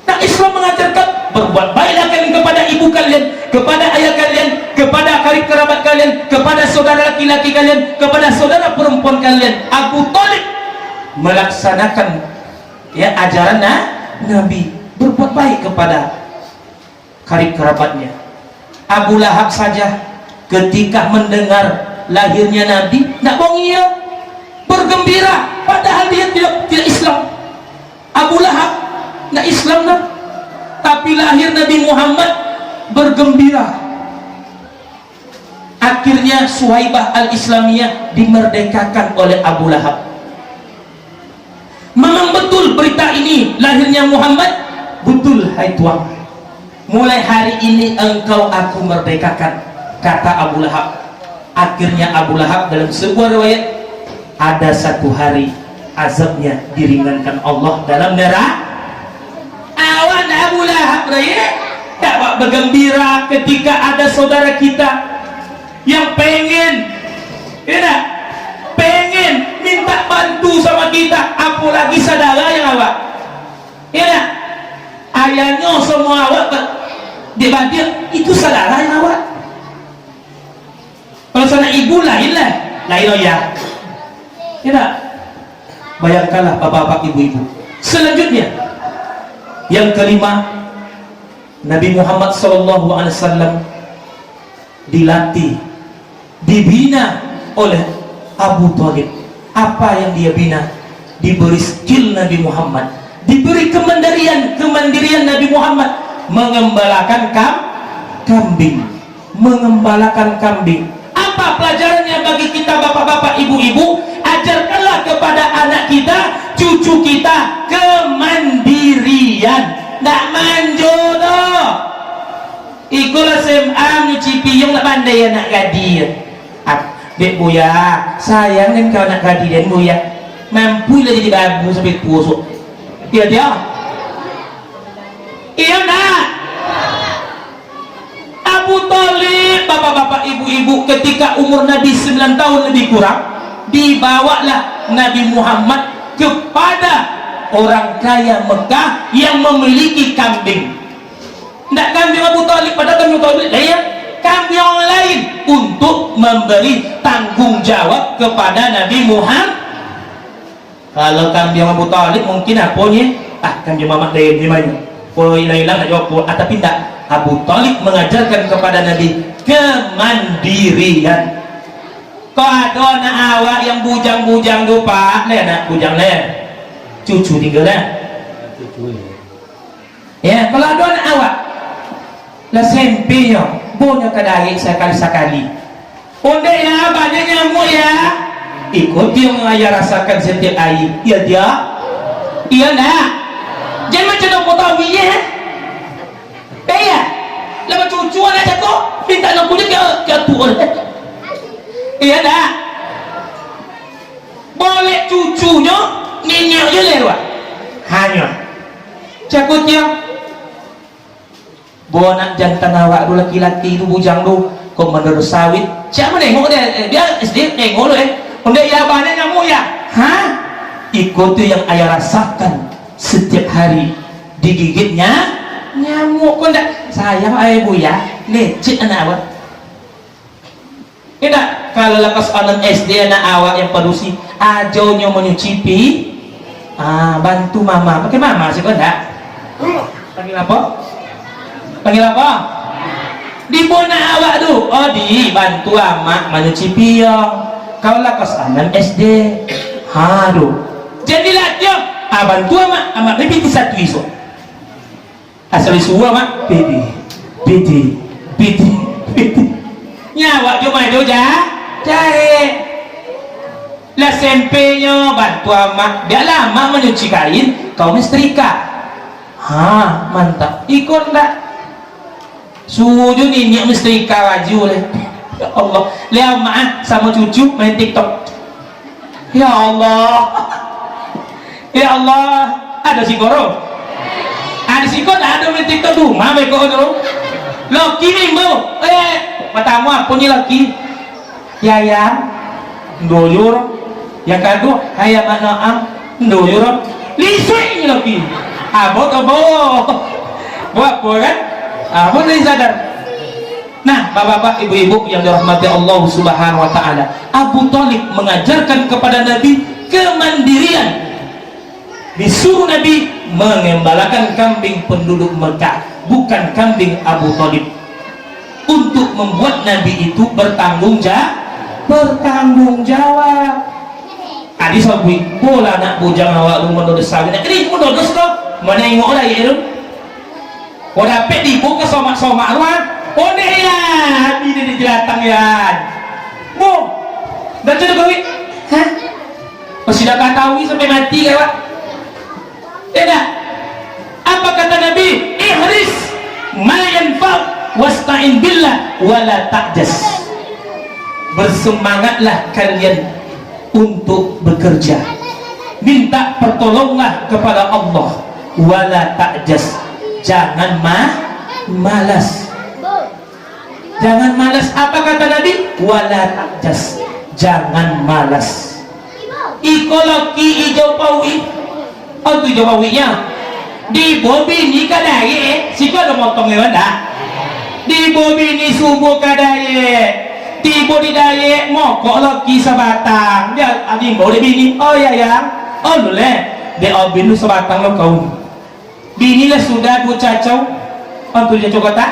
nah Islam mengajarkan berbuat baiklah kalian kepada ibu kalian, kepada ayah kalian, kepada karib kerabat kalian, kepada saudara laki-laki kalian, kepada saudara perempuan kalian. Abu Thalib melaksanakan ya ajaran Nabi, berbuat baik kepada karib kerabatnya. Abu Lahab saja ketika mendengar lahirnya Nabi, tidak bohong ia bergembira, padahal dia tidak Islam. Abu Lahab tidak Islam lah. Tapi lahir Nabi Muhammad bergembira. Akhirnya Suhaibah al-Islamiyah dimerdekakan oleh Abu Lahab. Memang betul berita ini lahirnya Muhammad? Betul hai tuan. Mulai hari ini engkau aku merdekakan, kata Abu Lahab. Akhirnya Abu Lahab dalam sebuah riwayat ada satu hari azabnya diringankan Allah dalam neraka. Awan Abu Lahab raya tak bergembira ketika ada saudara kita yang pengen minta bantu sama kita, apalagi saudara yang awak ayahnya semua awak dia itu saudara yang awak. Kalau sana ibu lain ya bayangkanlah bapak-bapak ibu-ibu. Selanjutnya yang kelima, Nabi Muhammad SAW dilatih, dibina oleh Abu Thalib. Apa yang dia bina? Diberi skill Nabi Muhammad, diberi kemandirian Nabi Muhammad, mengembalakan kambing. Apa pelajarannya bagi kita bapak-bapak ibu-ibu? Ajarkanlah kepada anak kita, cucu kita kemandirian, nak manjodoh. Ikulah SMA nyuci piyong nak pandai anak gadir. Dek buya, sayang kan kau nak gadir dan buya mampu lah jadi babu sampai pusuk. Iya dia. Iya nak. Abu Thalib, bapak-bapak ibu-ibu, ketika umur Nabi 9 tahun lebih kurang, dibawalah Nabi Muhammad kepada orang kaya Mekah yang memiliki kambing. Tidak kambing Abu Talib, pada kambing Abu Talib lain, kambing yang lain untuk memberi tanggung jawab kepada Nabi Muhammad. Kalau kambing Abu Talib mungkin apanya? Kambing Muhammad lain gimana? Hilang nak jawab, tapi tidak. Abu Talib mengajarkan kepada Nabi kemandirian. Kau ada anak awak yang bujang-bujang tu pak, nak bujang cucu tinggal Cucu ya. Kalau ada anak awak lah sempenya bonya kadari sekali-sekali onde ya banyak nyamuk ya, ikut dia ayah rasakan setiap air. Iya dia, iya nak, jangan macam nak tahu ya kaya lama cucu anak jatuh minta nak punya ke tuan. Iya dah, boleh cucunya nenek je lewat hanya cakutnya bawa nak jantan awak tu laki-laki tu bujang tu kau menurut sawit siapa nengok dia SD nengok tu untuk ya banyak nyamuk ya ikut tu yang ayah rasakan setiap hari digigitnya nyamuk. Kau tak sayang ayah bu ya lecet anak awak tidak. Kalau lekas anak SD anak awak yang perusi ajonya menyucipi bantu mama, pakai mama sih kau tak panggil apa? Panggil apa? Di bona awak tu dibantu amak menyucipi yang kalau lekas anak SD jadilah dia bantu amak baby di satu isu asal isu amak baby nyawa cuma itu cari lah sempenya bantu amak dia lama menyuci kain kau mestrika mantap ikut enggak suju ini mestrika wajib oleh ya Allah lihat amak sama cucu main TikTok ya Allah ya Allah ada si goro ada si kau ada main TikTok tuh mama kau tu lo kini mau matamu apa ni laki ya doyur yang kedua hayam anak doyur lisui ni laki buat apa kan buat dari sadar. Nah bapak-bapak ibu-ibu yang dirahmati Allah subhanahu wa ta'ala, Abu Talib mengajarkan kepada Nabi kemandirian. Disuruh Nabi mengembalakan kambing penduduk Mekah, bukan kambing Abu Talib, untuk membuat Nabi itu bertanggung jawab. Adi sabui bola nak bujang awak lu mendodos sawit nak kini mendodos kau mana ingok lah ya lu kau dapat dibuka somak-somak luar onde ya bini di jelatang ya bu dah cukup kau masih dah kataui sampai mati ke pak tidak. Apa kata Nabi? Ihris ma yanfa' wasta'in billah wala ta'jas. Bersemangatlah kalian untuk bekerja, minta pertolongan kepada Allah, wala ta'jas, jangan malas. Jangan malas. Apa kata Nabi? Wala ta'jas, jangan malas. Ikoloki hijau pawi, tu hijau pawinya di bobi ni kadai si kau ada motong lewat dah di bobi ni subuh kadai tiba di daya mokok lagi sebatang dia abing boleh bini ya boleh dia abing lu sebatang lo kau bini lah sudah bu cacau tu cacau kata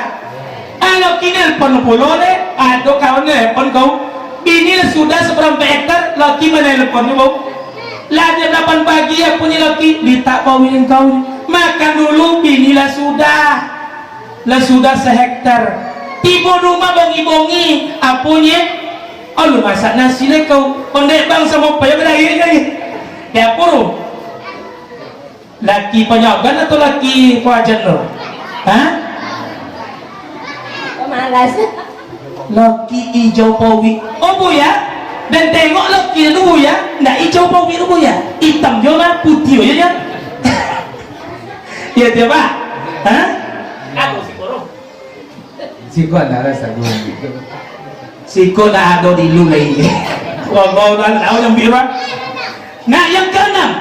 kalau kini pun pulau le ada kawan le pun kau bini lah sudah seberapa hektar laki mana lepon ni bau lah jam 8 pagi ya punya laki ditak bawin kau makan dulu bini lah sudah sehektar tiba rumah bongi-bongi apunya lu masak nasi le kau pendek bang sama payah berakhir ya puru laki penyogan atau laki kuajan lo malas laki hijau pawi bu ya dan tengok laki itu bu ya ndak hijau pawi itu bu ya hitam juga putih aja ya ya dia pak aku si korong Siko ada rasa gue gitu. Siko dah ada di lu lagi wow tahu yang biru. Nah yang keenam,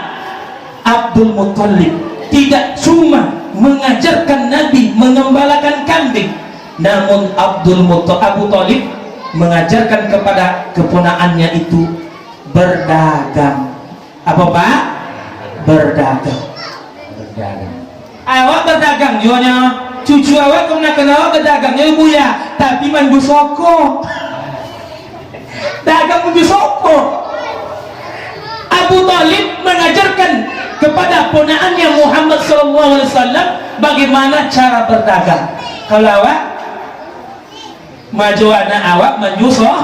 Abdul Muttalib tidak cuma mengajarkan Nabi mengembalakan kambing, namun Abu Thalib mengajarkan kepada keponakannya itu berdagang. Apa Pak? Berdagang. Awak berdagang jualnya, cucu awak kenal berdagangnya ibu ya, tapi main busoko. Dagang busoko. Abu Thalib mengajarkan kepada ponakannya Muhammad SAW bagaimana cara berdagang. Kalau awak maju anak awak menyusoh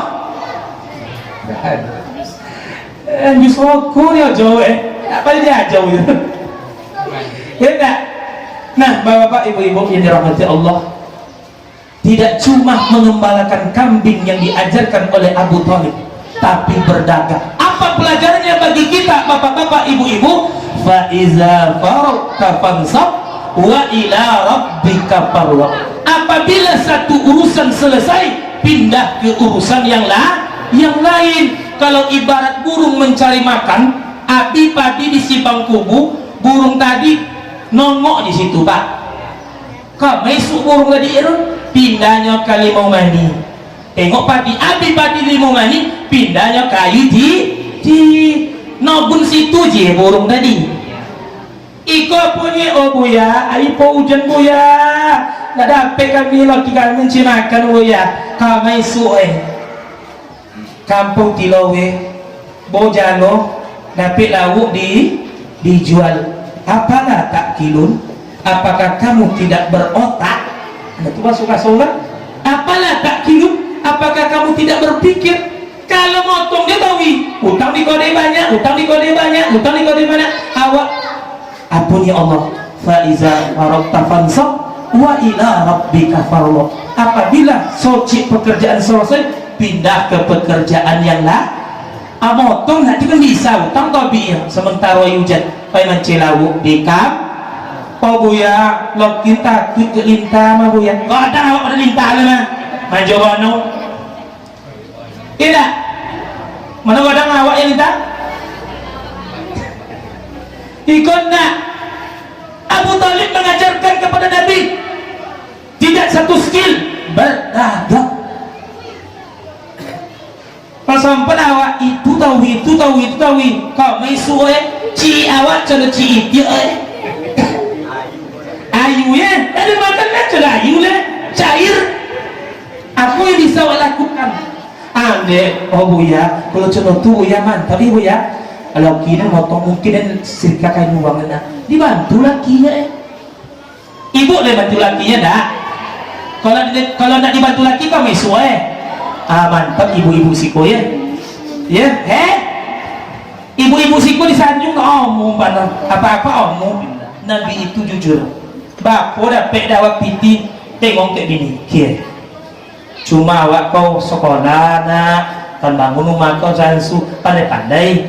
nyusoko ya jauh apa dia jauh itu ya enggak. Nah bapak-bapak ibu-ibu yang dirahmati Allah, tidak cuma mengembalakan kambing yang diajarkan oleh Abu Thalib, tapi berdagang. Apa pelajarannya bagi kita bapak-bapak ibu-ibu? Fa iza faragta fansab wa ila rabbika farghab. Apabila satu urusan selesai, pindah ke urusan yang lain. Kalau ibarat burung mencari makan, api padi di sibang kubu, burung tadi nongok di situ Pak. Kau masuk burung tadi itu pindahnya ke limau mani. Tengok padi, api padi limau mani, pindahnya kayu di nobun situ je burung tadi. Iko punya oh buya, aipo hujan buya, nggak dapat kami lagi kami mencimakan buya. Kau masuk kampung Tilawe, Bojano, dapat lauk dijual. Apalah tak kilun? Apakah kamu tidak berotak? Itu masuk kasolah. Apalah tak kilun? Apakah kamu tidak berpikir? Kalau motong dia tahu, utang di kode banyak, utang di kode banyak, utang di kode banyak. Awak, apunnya Allah. Faiza faragta fansab wa ila rabbika farghab. Apabila soci pekerjaan selesai, pindah ke pekerjaan yang lain. Motong nanti kan bisa utang tobi sementara hujan pai mencelau di kamp. Oh buya, lo kita ke lintah mah buya. Kau ada awak pada lintah lah maju wano. Tidak. Mana ada awak yang lintah? Ikut nak. Abu Thalib mengajarkan kepada Nabi tidak satu skill berdagang. Sampai awak itu tahu kau mesu ci awak cina ci itu ayu ya dari makan lah cina ayu lah cair. Apa yang bisa awak lakukan? Ande oh buya kalau cina tu buya mantap buya. Kalau kini motong mungkin dan sirka kain uang na dibantu lakinya ibu deh bantu lakinya dah. Kalau nak dibantu laki kau mesu mantap ibu-ibu siko ya ibu-ibu siko disanjung omong apa-apa omong. Nabi itu jujur bapak dapat dapat piti tengok ke bini kira cuma awak kau sekolah nak kan bangun rumah kau sansu pandai-pandai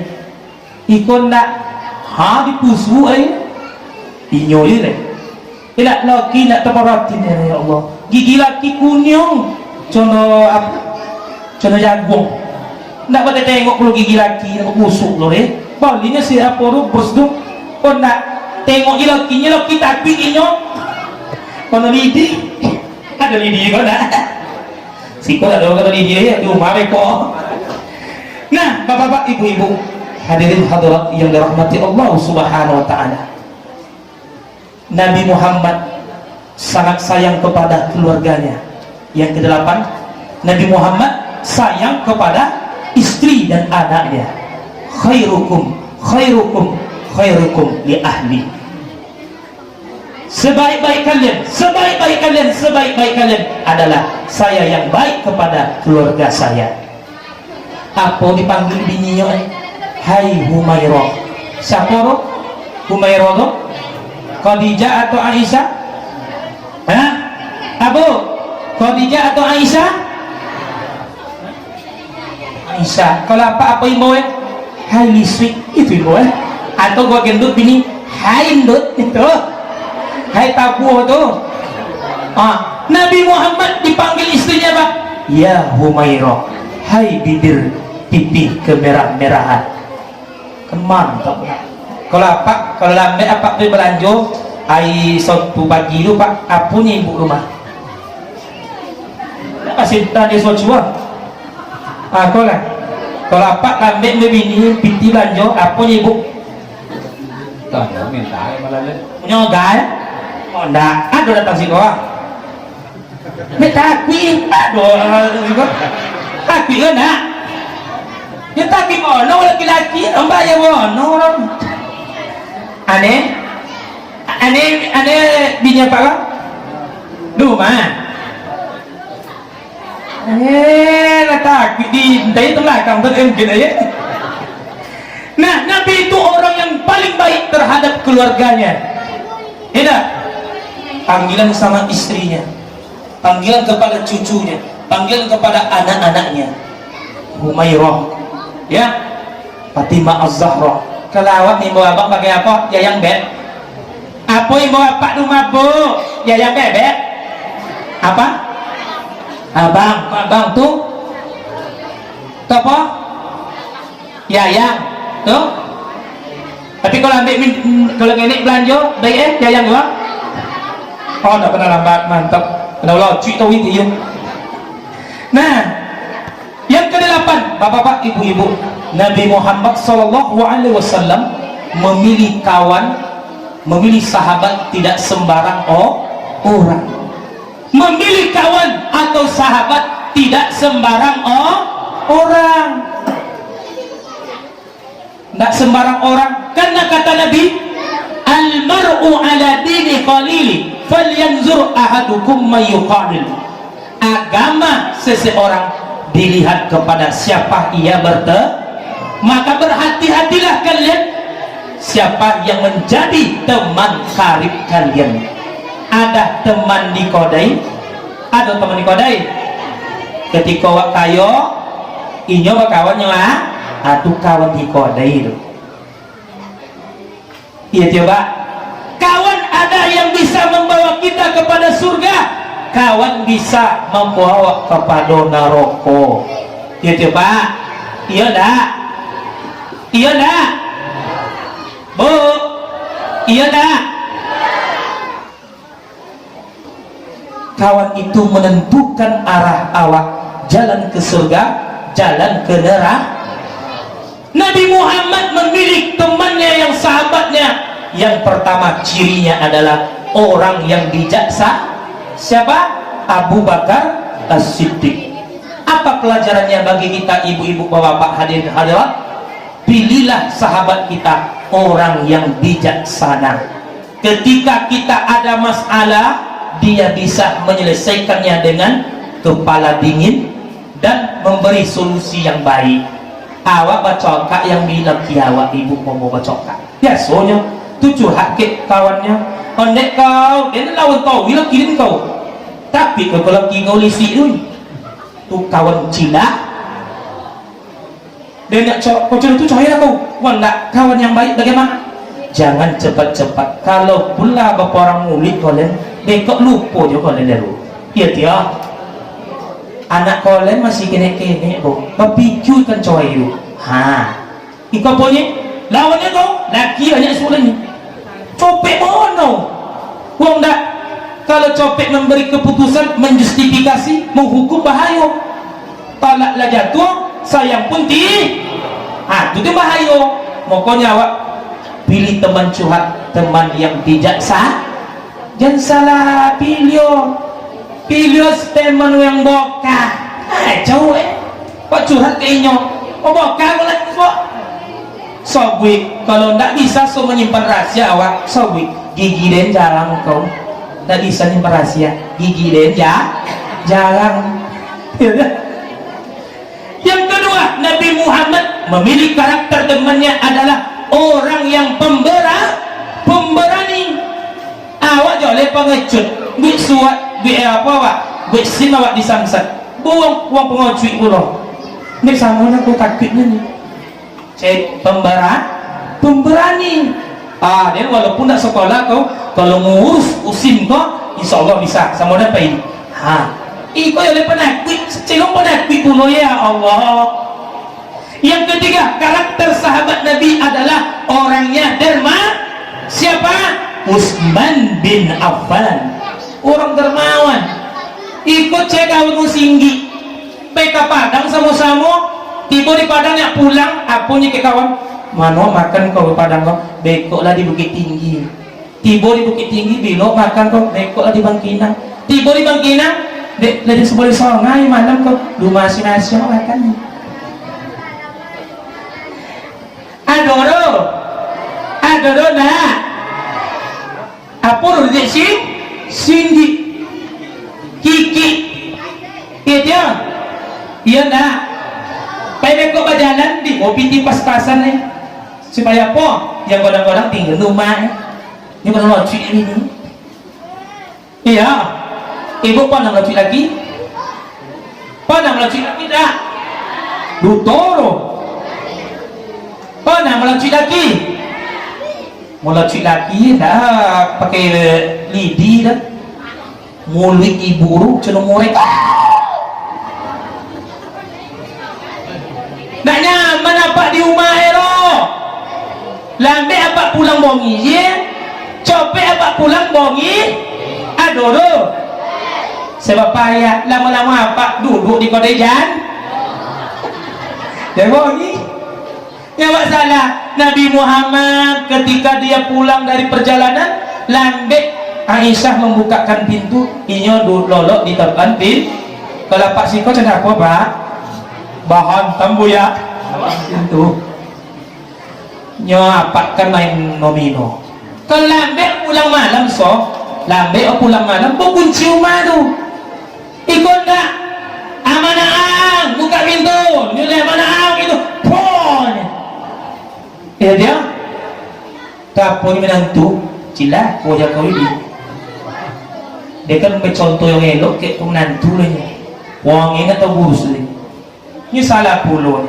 ikon nak dipusu inyo ya tidak lagi nak terperatin ya Allah gigi laki kunyong contoh jagung nak pada tengok kalau gigi laki nak busuk loh balinya siapa tu bersduk kau nak tengok gigi lakinya laki tapi inyo kau lidi ada lidi kau nak si kau ada kata lidi ya di rumah kau. Nah bapak-bapak ibu-ibu hadirin hadirat yang dirahmati Allah subhanahu wa ta'ala, Nabi Muhammad sangat sayang kepada keluarganya. Yang kedelapan, Nabi Muhammad sayang kepada istri dan anaknya. Khairukum li ahli. Sebaik-baik kalian adalah saya yang baik kepada keluarga saya. Apa dipanggil bininya? Hai Humairah. Siapa roh? Humairah roh? Khadijah atau Aisyah? Abu Khadijah atau Aisyah? Aisyah. Kalau apa ibu hai liswik itu ibu atau gua gendut bini hai endut itu hai tabu itu. Nabi Muhammad dipanggil istrinya apa? Ya Humairah, hai bibir pipi kemerah-merahan. Mantap. Kalau lambat apa belanjo ai suatu pagi tu Pak apunya ibu rumah masih tadi suatu aku lah kalau apa kambing bini piti banjo apunya ibu Tuh, minta malah le. nyogai oh ndak aduh datang sih kau minta kui aduh kui kan nak ya tapi mono laki-laki mbak ya mono aneh binya Pak lah rumah takut diintai belakang mungkin aja. Nah, Nabi itu orang yang paling baik terhadap keluarganya. Tidak. Panggilan sama istrinya, panggilan kepada cucunya, panggilan kepada anak-anaknya. Humairah, ya, Fatimah Az-Zahra. Kalau awak nih bawa abang pakai apa? Yayang beb. Apa yang bawa pak rumah bu? Yayang bebek. Apa? Abang tuh apa? Yayang tuh. Tapi kalau kalau nenek belanja baik yayang gua. Oh, tak pernah lambat, mantap. Kalau lo cuy tahu itu yuk. Nah, yang ke-8, bapak-bapak, ibu-ibu, Nabi Muhammad SAW memilih kawan, memilih sahabat tidak sembarang orang. Memilih kawan atau sahabat tidak sembarang orang. Tidak sembarang orang. Karena kata Nabi, al-mar'u ala dini qalili falyanzur ahadukum mayyuqalil. Agama seseorang dilihat kepada siapa ia maka berhati-hatilah kalian siapa yang menjadi teman karib kalian. Ada teman di kodai, ada teman di kodai ketika wak kayo inyo kawannya lah atau kawan di kodai itu iya coba kawan ada yang bisa membawa kita kepada surga, kawan bisa membawa kepada neraka. Iya coba iya dah bu iya dah. Kawan itu menentukan arah awak jalan ke surga, jalan ke neraka. Nabi Muhammad memilih temannya yang sahabatnya. Yang pertama cirinya adalah orang yang bijaksana. Siapa? Abu Bakar As-Siddiq. Apa pelajarannya bagi kita ibu-ibu, bapak-bapak, hadirin hadirat? Pilihlah sahabat kita orang yang bijaksana. Ketika kita ada masalah, dia bisa menyelesaikannya dengan kepala dingin dan memberi solusi yang baik. Awak bacokak yang bilang awak ibu mau bacokak biasanya tu curhat ke kawannya ondek kau dia lawan kau bilang kirim kau tapi kalau kau lisi tu kawan cina dia nak kau curhat tu cahaya kau wanda kawan yang baik bagaimana jangan cepat-cepat kalau pula beberapa orang murid kalian dekok lupa je kalian dulu iya dia anak kalian masih kene-kene bu berpikirkan coy itu ikut punya lawannya kau laki banyak sulanya copet mono uang tak kalau copet memberi keputusan menjustifikasi menghukum bahaya talaklah jatuh sayang pun itu dia bahaya. Pokoknya awak pilih teman curhat, teman yang bijaksana, jangan salah pilih teman yang bokah jauh kok curhat ke inyo bokah boleh kok sobwi kalau tidak bisa so menyimpan rahasia awak sobwi gigi dan jarang kau tidak bisa menyimpan rahasia gigi dan jarang. Yang kedua, Nabi Muhammad memilih karakter temannya adalah orang yang pemberani. Awak joleh pengecut buat suat buat sim awak disamsat buang pengocuit pulau ini sama aku takutnya nih cek pemberani. Dia walaupun tak sekolah kau kalau ngurus usim kau insya Allah bisa sama ada pain iko yang penakut celong penakut pulau ya Allah. Yang ketiga, karakter sahabat Nabi adalah orangnya derma. Siapa? Utsman bin Affan, orang dermawan, ikut cek kawan singgi peka Padang sama-sama, tiba di Padang yang pulang, apunya ke kawan mana makan kau ke Padang kau, bekok lah di Bukit Tinggi, tiba di Bukit Tinggi belok makan kau, bekok lah di Bangkinang, tiba di Bangkinang dari sebuah songai malam kau lu masing-masing makan. Adoro nak apa udah singgi kiki itu iya nak pada kok berjalan di kopi di pas-pasan nih supaya apa yang kadang-kadang tinggal rumah ini bukan lucu ini iya ibu apa nama lucu lagi apa nama lucu lagi dah Dutoro apa nama lucu lagi mula cuy laki dah pakai lidi dah mulut ibu ru cenung murek nak nyaman apa di rumah ero lambe apa pulang bongi ye copek apa pulang bongi adoro sebab payah lama-lama apa duduk di kodejan dia bongi ya salah Nabi Muhammad ketika dia pulang dari perjalanan lambe Aisyah membukakan pintu inyo lolok di depan kalau Pak Siko cakap apa Pak bahan tambu ya pintu nyo apa kan main nomino kalau lambe pulang malam lambe pulang malam kunci rumah tu ikut tak amanah buka pintu nilai amanah gitu pon ya dia kapon menantu cila wajah kau ini dia kan contoh yang elok kayak menantu lainnya wang ingat atau burus ni ini salah pulau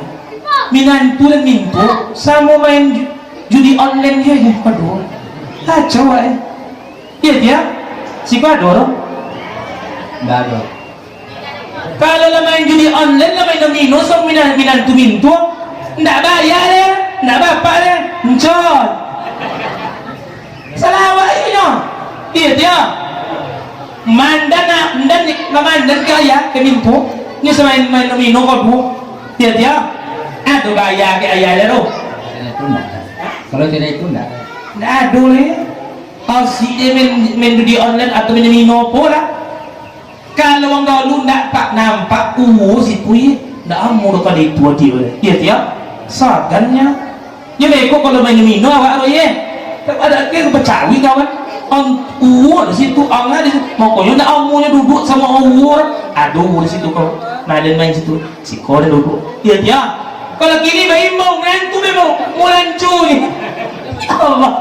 menantu dan mintu sama main judi online dia ya aduh kacau iya dia si ador Enggak ada. kalau lah main judi online lah main domino sama menantu mintu ndak bayar ya ndak bapak deh mencot salah awak ini iya dia mandan kaya ke mintu ini semain main nomino kau bu iya dia aduh gaya ke ayah dia tu Itu enggak. Kalau tidak itu enggak. aduh ya si dia main judi online atau main nomino pula kalau orang dahulu ndak nampak si pui ndak amur pada itu dia iya dia sagannya ya beko kalau main mino awak ya ada ke pecawi kawan di situ orang di situ pokoknya nak amunya duduk sama orang aduh di situ kau main situ si kau duduk iya dia kalau kini bayi mau ngantuk memang mau lancur ya Allah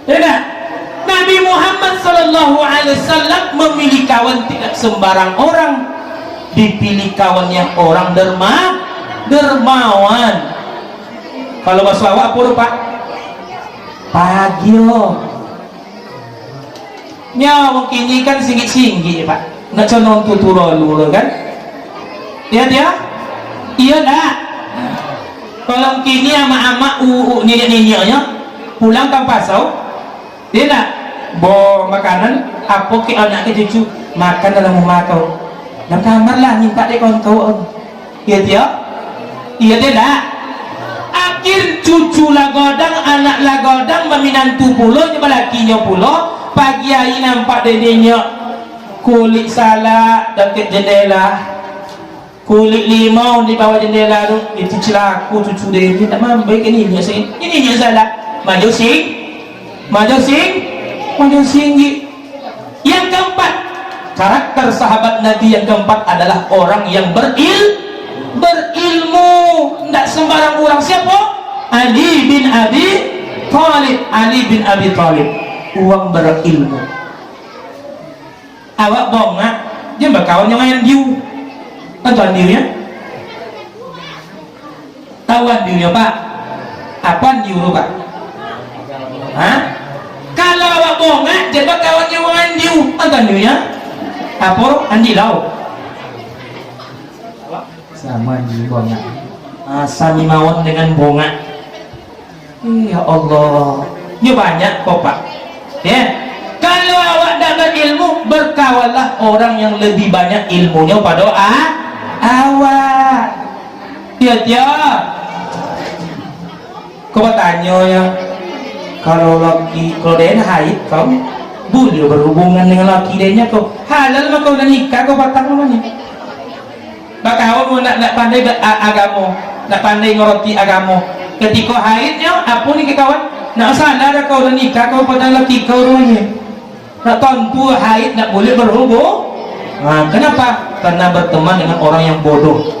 ya nak Nabi Muhammad SAW memilih kawan tidak sembarang orang dipilih kawan yang orang dermawan. Kalau bahasa awak apa Pak? Pagio nya mungkin ini kan singgit-singgit Pak nak conong tuturo dulu kan ya dia iya dah kalau kini ama-ama nenek-neneknya pulang ke pasau dia nak bawa makanan apa ke anak ke cucu makan dalam rumah kau dalam kamar lah minta dia kawan kau iya dia iya dia dah akhir cucu lagodang anak lagodang meminantu pulau nyoba lakinya pulau pagi hari nampak dedenya kulit salak dekat jendela kulit limau di bawah jendela tu itu celaku cucu dia ni tak mampu ini ni salak maju sing yang keempat karakter sahabat Nabi yang keempat adalah orang yang berilmu tidak sembarang orang siapa? Ali bin Abi Thalib uang berilmu awak bongak dia berkawan yang main diu tawan diunya tawan diunya Pak apa diu Pak hah? Kalau awak bongak dia berkawan yang main diu tawan diunya apa? Andi lau Sama di bongak. sami mawon dengan bongak ya Allah ini banyak kok Pak Ya, kalau awak dapat ilmu, berkawanlah orang yang lebih banyak ilmunya pada awak. Dia kau bertanya ya, kalau dia haid kau boleh berhubungan dengan laki dia kau halal maka kau udah nikah kau batang namanya. Maka kau nak pandai agama, nak pandai ngerti agama. Ketika haidnya apa nih kawan? Nak salah kau udah nikah kau pada laki kau rumahnya. Nak tentu haid nak boleh berhubung. Nah, kenapa? Karena berteman dengan orang yang bodoh.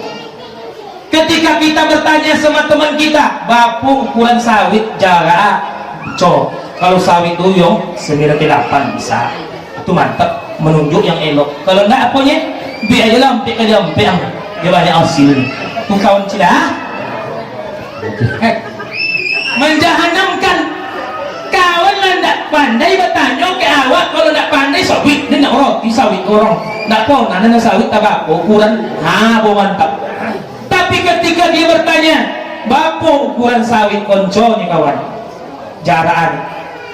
Ketika kita bertanya sama teman kita, bapu ukuran sawit jarak, kalau sawit duyung 98 bisa, itu mantap, menunjuk yang elok. Kalau enggak apanya, biar aja lampik aja lampik, dia banyak hasil. Tuh kawan cilah, menjahanamkan kawan lah enggak pandai bertanya ke awak, kalau enggak pandai sawit, dia nak roti sawit orang, enggak pun, nana sawit tabak ukuran, mantap. Tapi ketika dia bertanya, berapa ukuran sawit konconya kawan? Jaraan.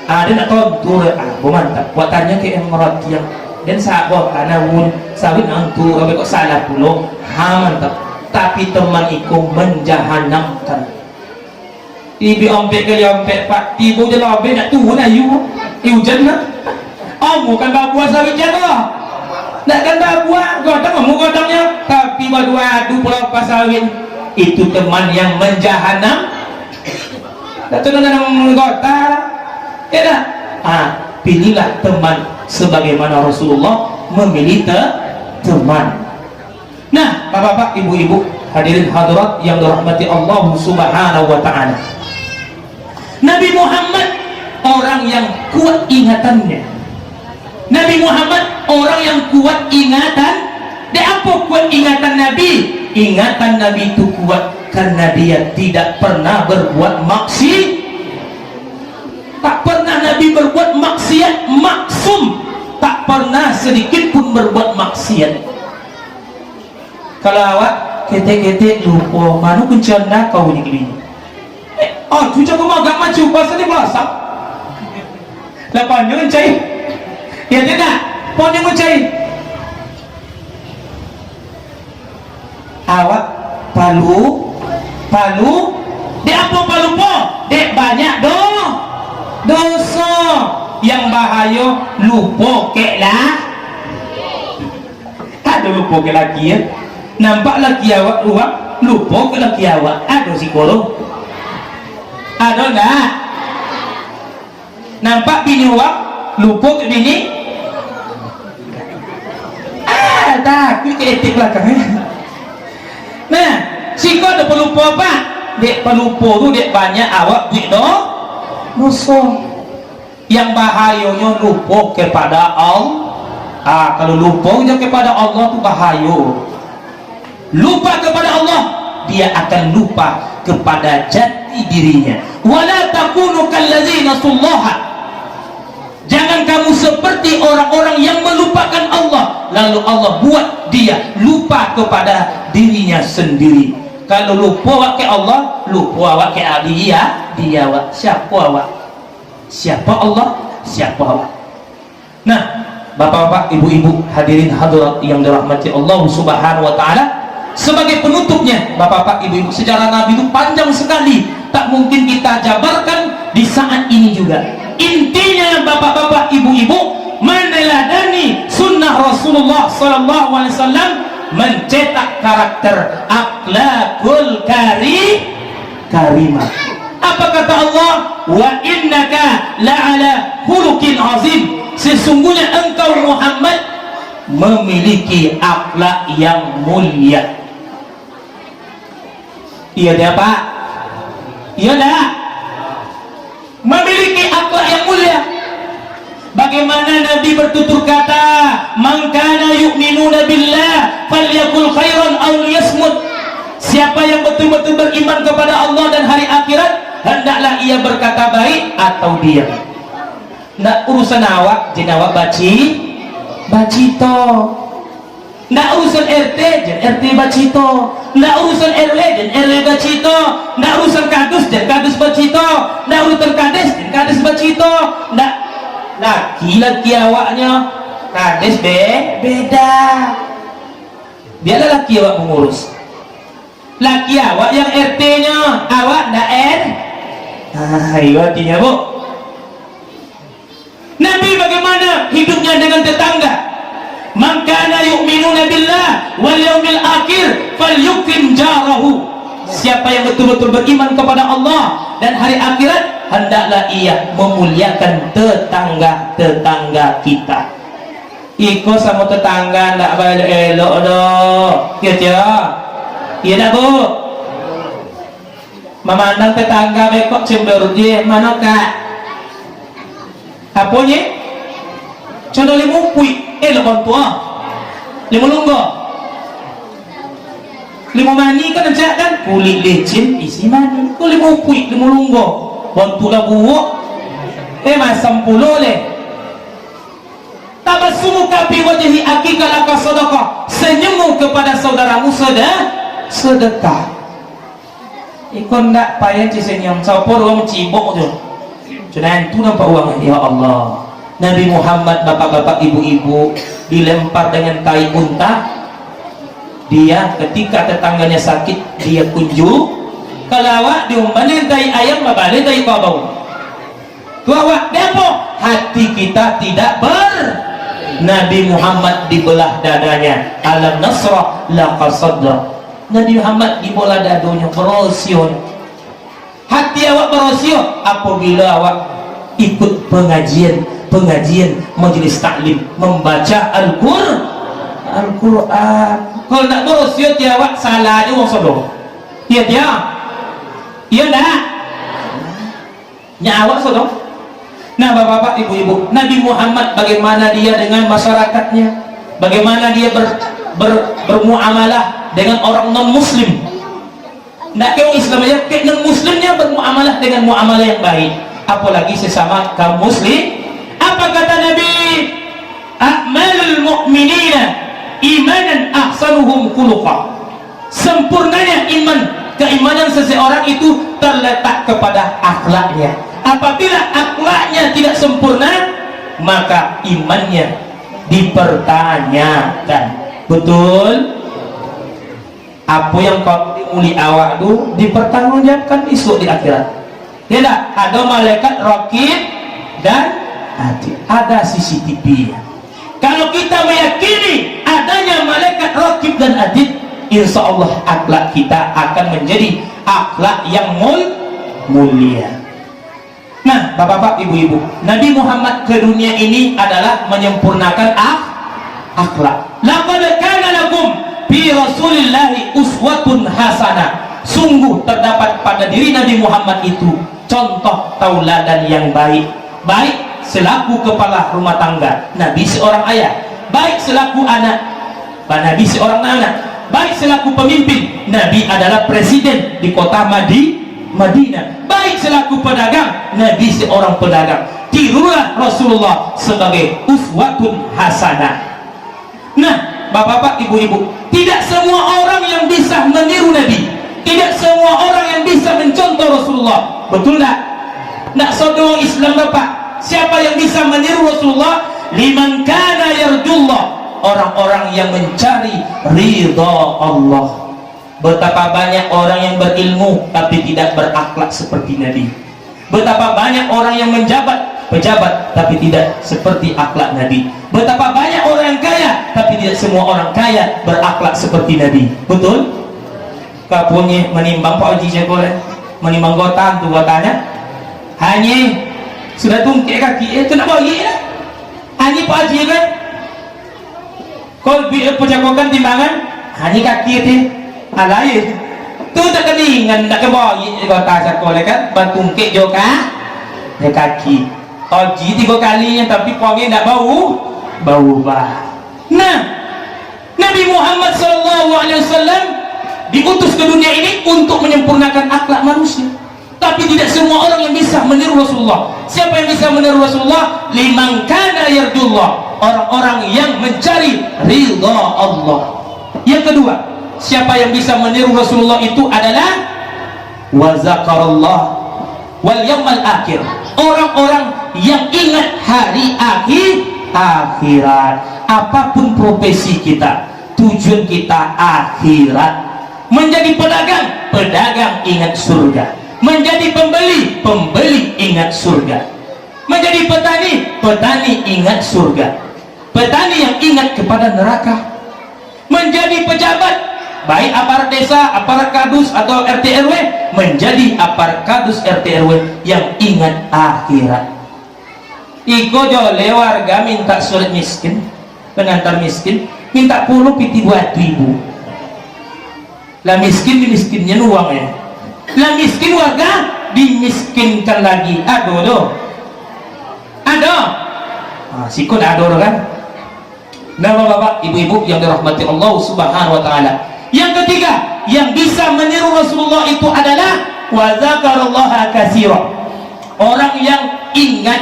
Dia nak tahu mantap. Buat tanya ke yang meroti yang dan sahabat anawun sawit angku, kok salah pulau. Mantap. Tapi teman iku menjahanamkan. Ibi ompek ke ompek pak, tibu je lobe nak turun ayu. Hujan nak. Bukan bawa sawit jaga. Nak kan buat godang godangnya, tapi adu pulau pasawin itu teman yang menjahanam. Tak tahu dengan gota, ya dah. Pilihlah teman sebagaimana Rasulullah memilih teman. Nah, bapak-bapak, ibu-ibu, hadirin hadirat yang dirahmati Allah Subhanahu wa taala. Nabi Muhammad orang yang kuat ingatannya. Nabi Muhammad orang yang kuat ingatan. Dia apa kuat ingatan Nabi? Ingatan Nabi itu kuat karena dia tidak pernah berbuat maksiat. Tak pernah Nabi berbuat maksiat, maksum. Tak pernah sedikit pun berbuat maksiat. Kalau awak ketek-ketek lupa mana kuncian kau ni gini. Tu cakap mau agak maju pasal ni belasak. Lepas ni cair. Ya tidak, pon yang mencari. Awak palu, dia apa palu po? Dek banyak dosa yang bahaya lupa ke lah. Ada lupa ke laki ya? Nampak laki awak lupa ke laki awak. Ada psikolog? Ada enggak? Nampak bini awak lupa ke bini? Tak, kita etik belakangnya. Nah, si kau ada pelupa apa? Dek pelupa tu dek banyak awak duit dosa. Yang bahayanya lupa kepada Allah. Kalau lupa kepada Allah tu bahaya. Lupa kepada Allah, dia akan lupa kepada jati dirinya. Wala takunu kallazina sullaha. Jangan kamu seperti orang-orang yang melupakan Allah, lalu Allah buat dia lupa kepada dirinya sendiri. Kalau lupa awak ke Allah, lupa awak ke dia awak. Siapa awak? Siapa Allah? Siapa awak? Nah, bapak-bapak, ibu-ibu, hadirin hadirat yang dirahmati Allah Subhanahu wa taala, sebagai penutupnya, bapak-bapak, ibu-ibu, sejarah Nabi itu panjang sekali, tak mungkin kita jabarkan di saat ini juga. Intinya bapak-bapak, ibu-ibu, meneladani sunnah Rasulullah sallallahu alaihi wasallam, mencetak karakter akhlakul karimah. Apa kata Allah? Wa innaka la'ala khuluqin azim. Sesungguhnya engkau Muhammad memiliki akhlak yang mulia. Iya dia Pak? Iya dah. Memiliki akhlak yang mulia. Bagaimana Nabi bertutur kata, "Man kana yu'minuna billah falyakul khairan aw liyasmut." Siapa yang betul-betul beriman kepada Allah dan hari akhirat, hendaklah ia berkata baik atau diam. Ndak urusan awak, jen awak bacito. Ndak urusan RT, jen RT bacito. Ndak urusan RW, jen RW bacito. Ndak urusan kadus, jen kadus bacito. Ndak urusan kades, jen kades bacito. Ndak laki awaknya kades beda. Dia adalah laki awak pengurus. Laki awak yang RT-nya, awak ndak itu artinya bu. Nabi bagaimana hidupnya dengan tetangga? Man kana yu'minuna billah wal yaumil akhir falyukrim jarahu. Siapa yang betul-betul beriman kepada Allah dan hari akhirat, hendaklah ia memuliakan tetangga-tetangga kita. Iko sama tetangga ndak boleh elok doh. Iya iya dah bu. Memandang tetangga bekok cemberut je mana kak? Apa ni? Contoh limu pui, orang tua, limu lunggo, limu mani kan encak kan? Kulit licin isi mani. Kau limu pui, limu lunggo, orang tua buuk, masam pulo le. Tabassumu kafi wajhi akika laka sedekah. Senyummu kepada saudaramu sedekah. Ikon ndak payah senyum, sapor orang cibok tu. Jangan tu nampak uang ya Allah. Nabi Muhammad, bapak-bapak, ibu-ibu, dilempar dengan tai unta. Dia ketika tetangganya sakit, dia kunjung. Kalau awak diumpan dengan tai ayam, balik tai bau. Tu awak depo, hati kita tidak Nabi Muhammad dibelah dadanya. Alam nasrah laqad sadda. Nabi Muhammad dibelah dadanya, berosion. Hati awak berosion apabila awak ikut pengajian majelis taklim, membaca Al-Quran. Kalau nak berosion dia awak salah dia orang sodong. Iya dia. Iya dah. Nya awak sodong. Nah bapak-bapak, ibu-ibu, Nabi Muhammad bagaimana dia dengan masyarakatnya, bagaimana dia bermuamalah dengan orang non-muslim. Tidak kayak Islam aja, kayak non-muslimnya bermuamalah dengan muamalah yang baik, apalagi sesama kaum muslim. Apa kata Nabi? Akmalul mu'minina imanan ahsanuhum khuluqa. Sempurnanya keimanan seseorang itu terletak kepada akhlaknya. Apabila akhlaknya tidak sempurna, maka imannya dipertanyakan. Betul? Apa yang kau dimuli awak tu dipertanggungjawabkan esok di akhirat. Tidak ada malaikat raqib dan atid, ada CCTV-nya. Kalau kita meyakini adanya malaikat raqib dan atid, insya Allah akhlak kita akan menjadi akhlak yang mulia. Nah, bapak-bapak, ibu-ibu, Nabi Muhammad ke dunia ini adalah menyempurnakan akhlak. Laqad kana lakum fi Rasulillahi uswatun hasanah. Sungguh terdapat pada diri Nabi Muhammad itu contoh tauladan yang baik. Baik selaku kepala rumah tangga, Nabi seorang ayah. Baik selaku anak, Nabi seorang anak. Baik selaku pemimpin, Nabi adalah presiden di kota Madinah. Baik selaku pedagang, Nabi seorang pedagang. Tirulah Rasulullah sebagai uswatun hasanah. Nah, bapak-bapak, ibu-ibu, tidak semua orang yang bisa meniru Nabi, tidak semua orang yang bisa mencontoh Rasulullah. Betul tak? Nak sodong Islam bapak, siapa yang bisa meniru Rasulullah? Liman kana yarjullah, orang-orang yang mencari ridha Allah. Betapa banyak orang yang berilmu tapi tidak berakhlak seperti Nabi. Betapa banyak orang yang pejabat tapi tidak seperti akhlak Nabi. Betapa banyak orang yang kaya tapi tidak semua orang kaya berakhlak seperti Nabi. Betul? Kapunya menimbang Pak Haji Jekol, menimbang gotan tu gotanya. Hanya sudah tungkik kaki itu nak bagi ya. Hanya Pak Haji kan. Kalau pejakokan timbangan hanya kaki itu. Lain tu tak keningan nak kebagi kota sekolah kan bantungkik juga ya kaki oji 3 kalinya tapi pokoknya tak bau bah. Nah, Nabi Muhammad SAW diutus ke dunia ini untuk menyempurnakan akhlak manusia, tapi tidak semua orang yang bisa meniru Rasulullah. Siapa yang bisa meniru Rasulullah? Liman kana yarjullah, orang-orang yang mencari ridha Allah. Yang kedua, siapa yang bisa meniru Rasulullah itu adalah wa zakarallah wal yawmal akhir, orang-orang yang ingat hari akhirat. Apapun profesi kita, tujuan kita akhirat. Menjadi pedagang ingat surga. Menjadi pembeli ingat surga. Menjadi petani ingat surga. Petani yang ingat kepada neraka. Menjadi pejabat, baik aparat desa, aparat kadus atau RT RW, menjadi aparat kadus RT RW yang ingat akhirat. Iko jole warga minta surat miskin, pengantar miskin, minta puluh piti buat ibu. Lah miskin dimiskinnya uang ya. Lah miskin warga dimiskinkan lagi. Aduh. Sikut aduh kan. Nah bapak ibu-ibu yang dirahmati Allah subhanahu wa ta'ala, yang ketiga yang bisa meniru Rasulullah itu adalah wa dzakarallaha katsira, orang yang ingat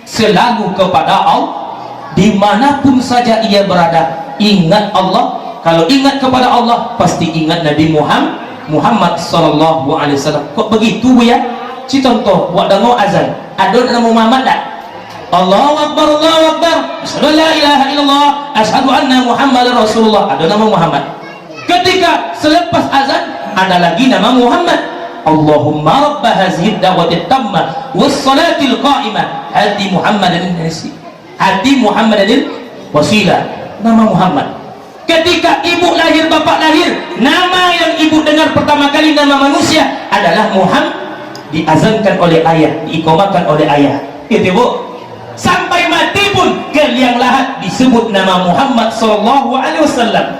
selalu kepada Allah dimanapun saja ia berada. Ingat Allah, kalau ingat kepada Allah pasti ingat Nabi Muhammad sallallahu alaihi wasallam. Kok begitu ya? Si contoh buat dengar azan ada nama Muhammad tak? Allahu Akbar, Allahu Akbar, asyhadu la ilaha illallah, asyhadu anna Muhammadar Rasulullah, ada nama Muhammad. Ketika selepas azan ada lagi nama Muhammad. Allahumma rabb hadhihi ad-da'wati at-tammah was-salatil qa'imah hati Muhammadin wasila, nama Muhammad. Ketika ibu lahir, bapak lahir, nama yang ibu dengar pertama kali nama manusia adalah Muhammad, diazankan oleh ayah, diiqamahkan oleh ayah. Itu Bu. Sampai mati pun ke liang lahat disebut nama Muhammad sallallahu alaihi wasallam.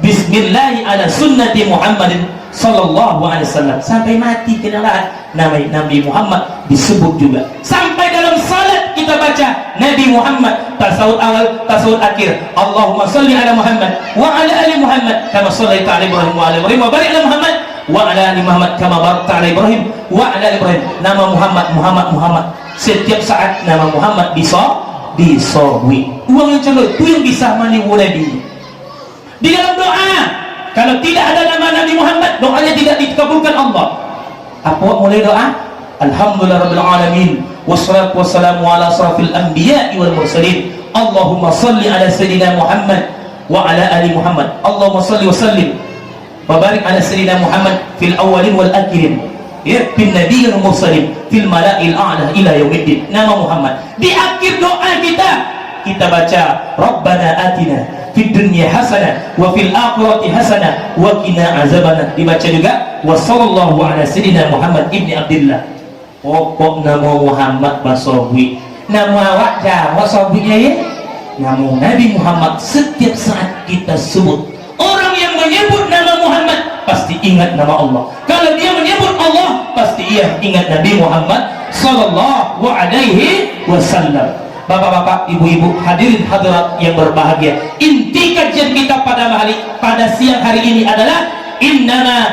Bismillahi ala sunnati Muhammadin sallallahu alaihi wasallam. Sampai mati ke liang lahat nama Nabi Muhammad disebut juga. Sampai dalam salat kita baca Nabi Muhammad, tasawuf awal, tasawuf akhir. Allahumma salli ala Muhammad wa ala ali Muhammad kama shallaita ala Ibrahim wa ala Ibrahim wa barik ala Muhammad wa ala ali Muhammad kama barakta ala Ibrahim wa ala ali Ibrahim. Nama Muhammad. Setiap saat nama Muhammad disawi. Uang yang celok itu yang bisa meniru Nabi. Di dalam doa, kalau tidak ada nama Nabi Muhammad, doanya tidak dikabulkan Allah. Apa mulai doa? Alhamdulillah rabbil alamin wassalatu wassalamu ala asrafil anbiya'i wal mursalin. Allahumma salli ala sayyidina Muhammad wa ala ali Muhammad. Allahumma salli wa sallim wa barik ala sayyidina Muhammad fil awwalin wal akhirin. Ya, bin nabiyil mursalin fil mala'il a'la ila yaumiddin. Nama Muhammad. Di akhir doa kita baca Rabbana atina fid dunya hasanah wa fil akhirati hasanah wa qina azabannar. Dibaca juga wa sallallahu ala sayyidina Muhammad ibni Abdullah. Pokok nama Muhammad basawi. Nama awak Jawa sawinya ya. Nama Nabi Muhammad setiap saat kita sebut. Orang yang menyebut nama Muhammad pasti ingat nama Allah. Kalau dia menyebut Allah pasti ia ingat Nabi Muhammad sallallahu alaihi wasallam. Bapak-bapak, ibu-ibu, hadirin hadirat yang berbahagia, inti kajian kita pada siang hari ini adalah innama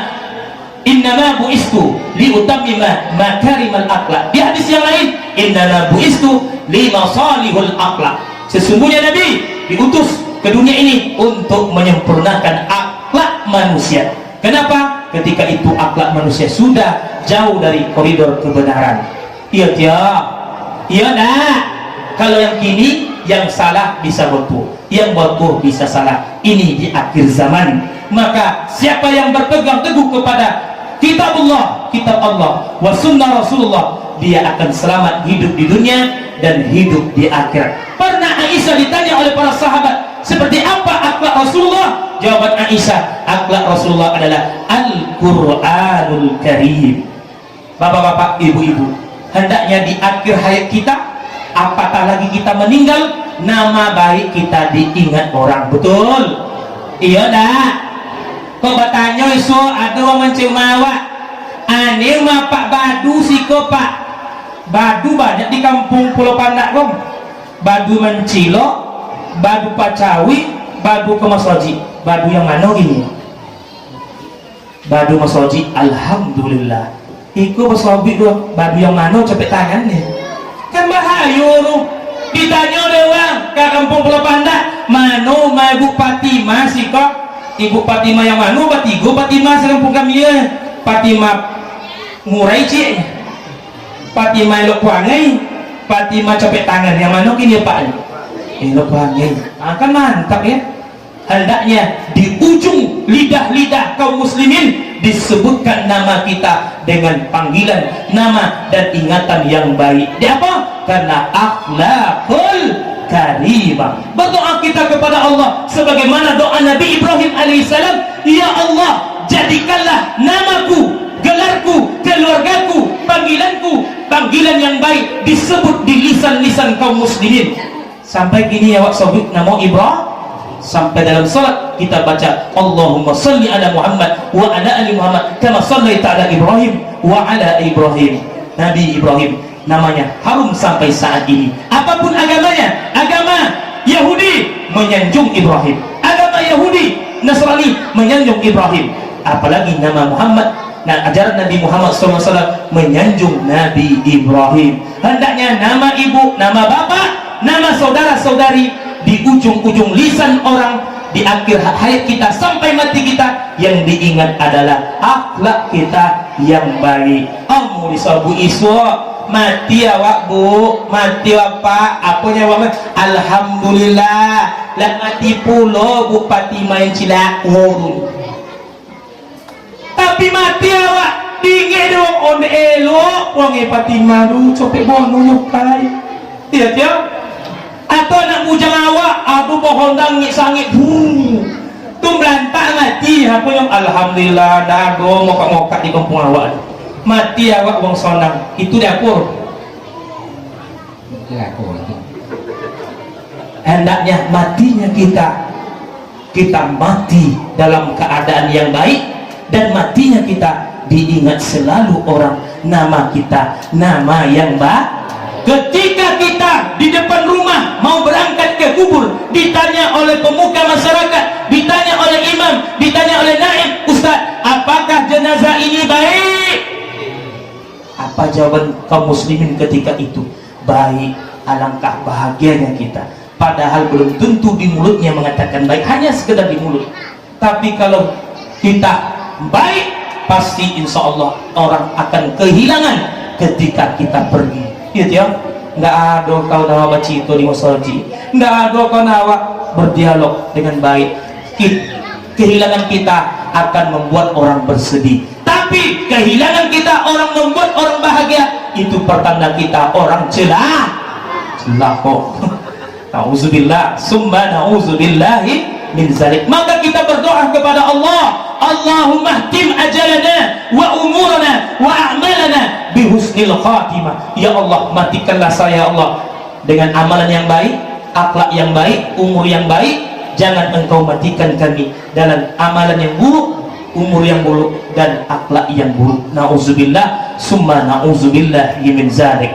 bu'istu liutammima makarimal akhlak. Di hadis yang lain, innama bu'istu limasalihul akhlak. Sesungguhnya Nabi diutus ke dunia ini untuk menyempurnakan akhlak manusia. Kenapa? Ketika itu akhlak manusia sudah jauh dari koridor kebenaran. Iya dah. Kalau yang kini, yang salah bisa betul, yang betul bisa salah. Ini di akhir zaman. Maka siapa yang berpegang teguh kepada kitab Allah wa sunnah Rasulullah, dia akan selamat hidup di dunia dan hidup di akhirat. Pernah Aisyah ditanya oleh para sahabat, seperti apa akhlak Rasulullah? Jawaban Aisyah, akhlak Rasulullah adalah Al-Quranul Karim. Bapak-bapak, ibu-ibu, hendaknya di akhir hayat kita, apatah lagi kita meninggal, nama baik kita diingat orang. Betul? Iya dah. Kau bertanya isu ada orang mencium awak. Ane mah Pak Badu siko Pak. Badu banyak di kampung Pulau Pandak kom. Badu Mencilok, Badu Pacawi, Badu Kemasoji. Badu yang mana ini? Badu Masoji. Alhamdulillah. Iku Masoji dulu. Badu yang mana cepet tangan nih? Kan bahaya lu. Ditanya doang ke kampung Pulau Pandak, mano ma Ibu Fatimah sih kok? Ibu Fatimah yang mano? Batigo Fatimah sa kampung kami ya. Fatimah ngurai cik, Fatimah elok wangai, Fatimah copet tangan yang mana kini Pak? Ini panggil. Kan mantap ya. Hendaknya di ujung lidah-lidah kaum muslimin disebutkan nama kita dengan panggilan nama dan ingatan yang baik. Di apa? Karena akhlakul karimah. Berdoa kita kepada Allah sebagaimana doa Nabi Ibrahim alaihissalam, ya Allah, jadikanlah namaku, gelarku, keluargaku, panggilanku, panggilan yang baik disebut di lisan-lisan kaum muslimin. Sampai kini ya sebut nama Ibrahim. Sampai dalam salat kita baca Allahumma salli ala Muhammad wa ala ali Muhammad kama sallaita ala Ibrahim wa ala Ibrahim. Nabi Ibrahim namanya harum sampai saat ini. Apapun agamanya, agama Yahudi menyanjung Ibrahim, agama Yahudi Nasrani menyanjung Ibrahim, apalagi nama Muhammad. Nah, ajaran Nabi Muhammad SAW menyanjung Nabi Ibrahim. Hendaknya nama ibu, nama bapak, nama saudara-saudari di ujung-ujung lisan orang di akhir hayat kita sampai mati kita yang diingat adalah akhlak kita yang baik. Amu disabu iswa mati awak bu, mati apa? Apanya awak? Alhamdulillah lah mati pulo bu Fatimah yang cilak urun. Tapi mati awak dingin dong on elok wangi Fatimah lu copek bono nyupai. Iya tiap. Atau nak bujang awak, aduh pohon dangit sangit, tuh belantak mati. Apa yang alhamdulillah, dago ngokak-ngokak di kampung awak. Mati awak wong sonang, itu dapur. Hendaknya matinya kita mati dalam keadaan yang baik, dan matinya kita diingat selalu orang nama kita, nama yang baik. Ketika kita di depan rumah mau berangkat ke kubur, ditanya oleh pemuka masyarakat, ditanya oleh imam, ditanya oleh naib, ustaz, apakah jenazah ini baik? Apa jawaban kaum muslimin ketika itu? Baik. Alangkah bahagianya kita. Padahal belum tentu di mulutnya mengatakan baik, hanya sekedar di mulut. Tapi kalau kita baik, pasti insya Allah orang akan kehilangan ketika kita pergi. Iya ya, nggak ada kau nawa bacito di masolji, nggak ada kau nawa berdialog dengan baik. Kehilangan kita akan membuat orang bersedih, tapi kehilangan kita orang membuat orang bahagia, itu pertanda kita orang celah kok. Nauzubillah, summa nauzubillahi min zalik. Maka kita berdoa kepada Allah, Allahumma htim ajalana wa umurana wa a'malana bihusnil khatimah. Ya Allah, matikanlah saya Allah dengan amalan yang baik, akhlak yang baik, umur yang baik. Jangan engkau matikan kami dalam amalan yang buruk, umur yang buruk, dan akhlak yang buruk. Nauzubillah, summa nauzubillahi min zalik.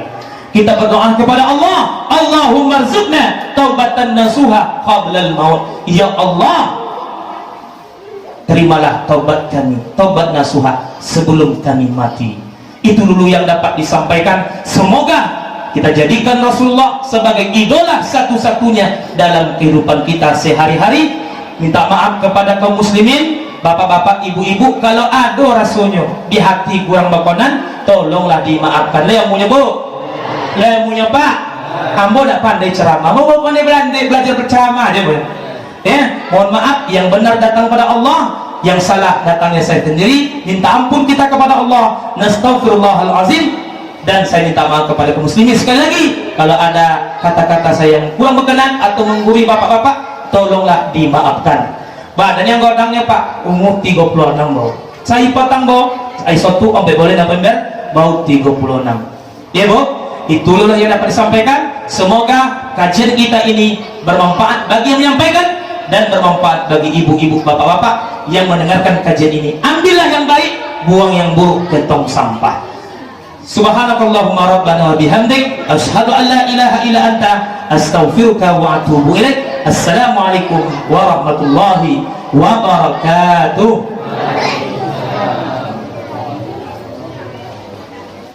Kita berdoa kepada Allah, Allahumma rzuqna taubatan nasuha qabla al-maut. Ya Allah, terimalah taubat kami, taubat nasuha sebelum kami mati. Itu dulu yang dapat disampaikan. Semoga kita jadikan Rasulullah sebagai idola satu-satunya dalam kehidupan kita sehari-hari. Minta maaf kepada kaum muslimin, bapak-bapak, ibu-ibu, kalau ada rasulnya di hati kurang bakonan, tolonglah dimaafkan. Yang punya bu, yang punya pak, ambo tak pandai ceramah, mau pandai belajar berceramah aja bu. Ya, mohon maaf, yang benar datang pada Allah, yang salah datangnya saya sendiri. Minta ampun kita kepada Allah, nastaghfirullahalazim. Dan saya minta maaf kepada kaum muslimin sekali lagi kalau ada kata-kata saya yang kurang berkenan atau menggurui bapak-bapak, tolonglah dimaafkan. Dan yang godangnya pak umur 36 bau, saya patang bau, saya suatu sampai boleh November bau 36. Ya bu, itulah yang dapat disampaikan. Semoga kajian kita ini bermanfaat bagi yang menyampaikan dan bermanfaat bagi ibu-ibu, bapak-bapak yang mendengarkan kajian ini. Ambillah yang baik, buang yang buruk ke tong sampah. Subhanakallahumma rabbana wa bihamdik, asyhadu an la ilaha illa anta, astaghfiruka wa atubu ilaik. Assalamualaikum warahmatullahi wabarakatuh.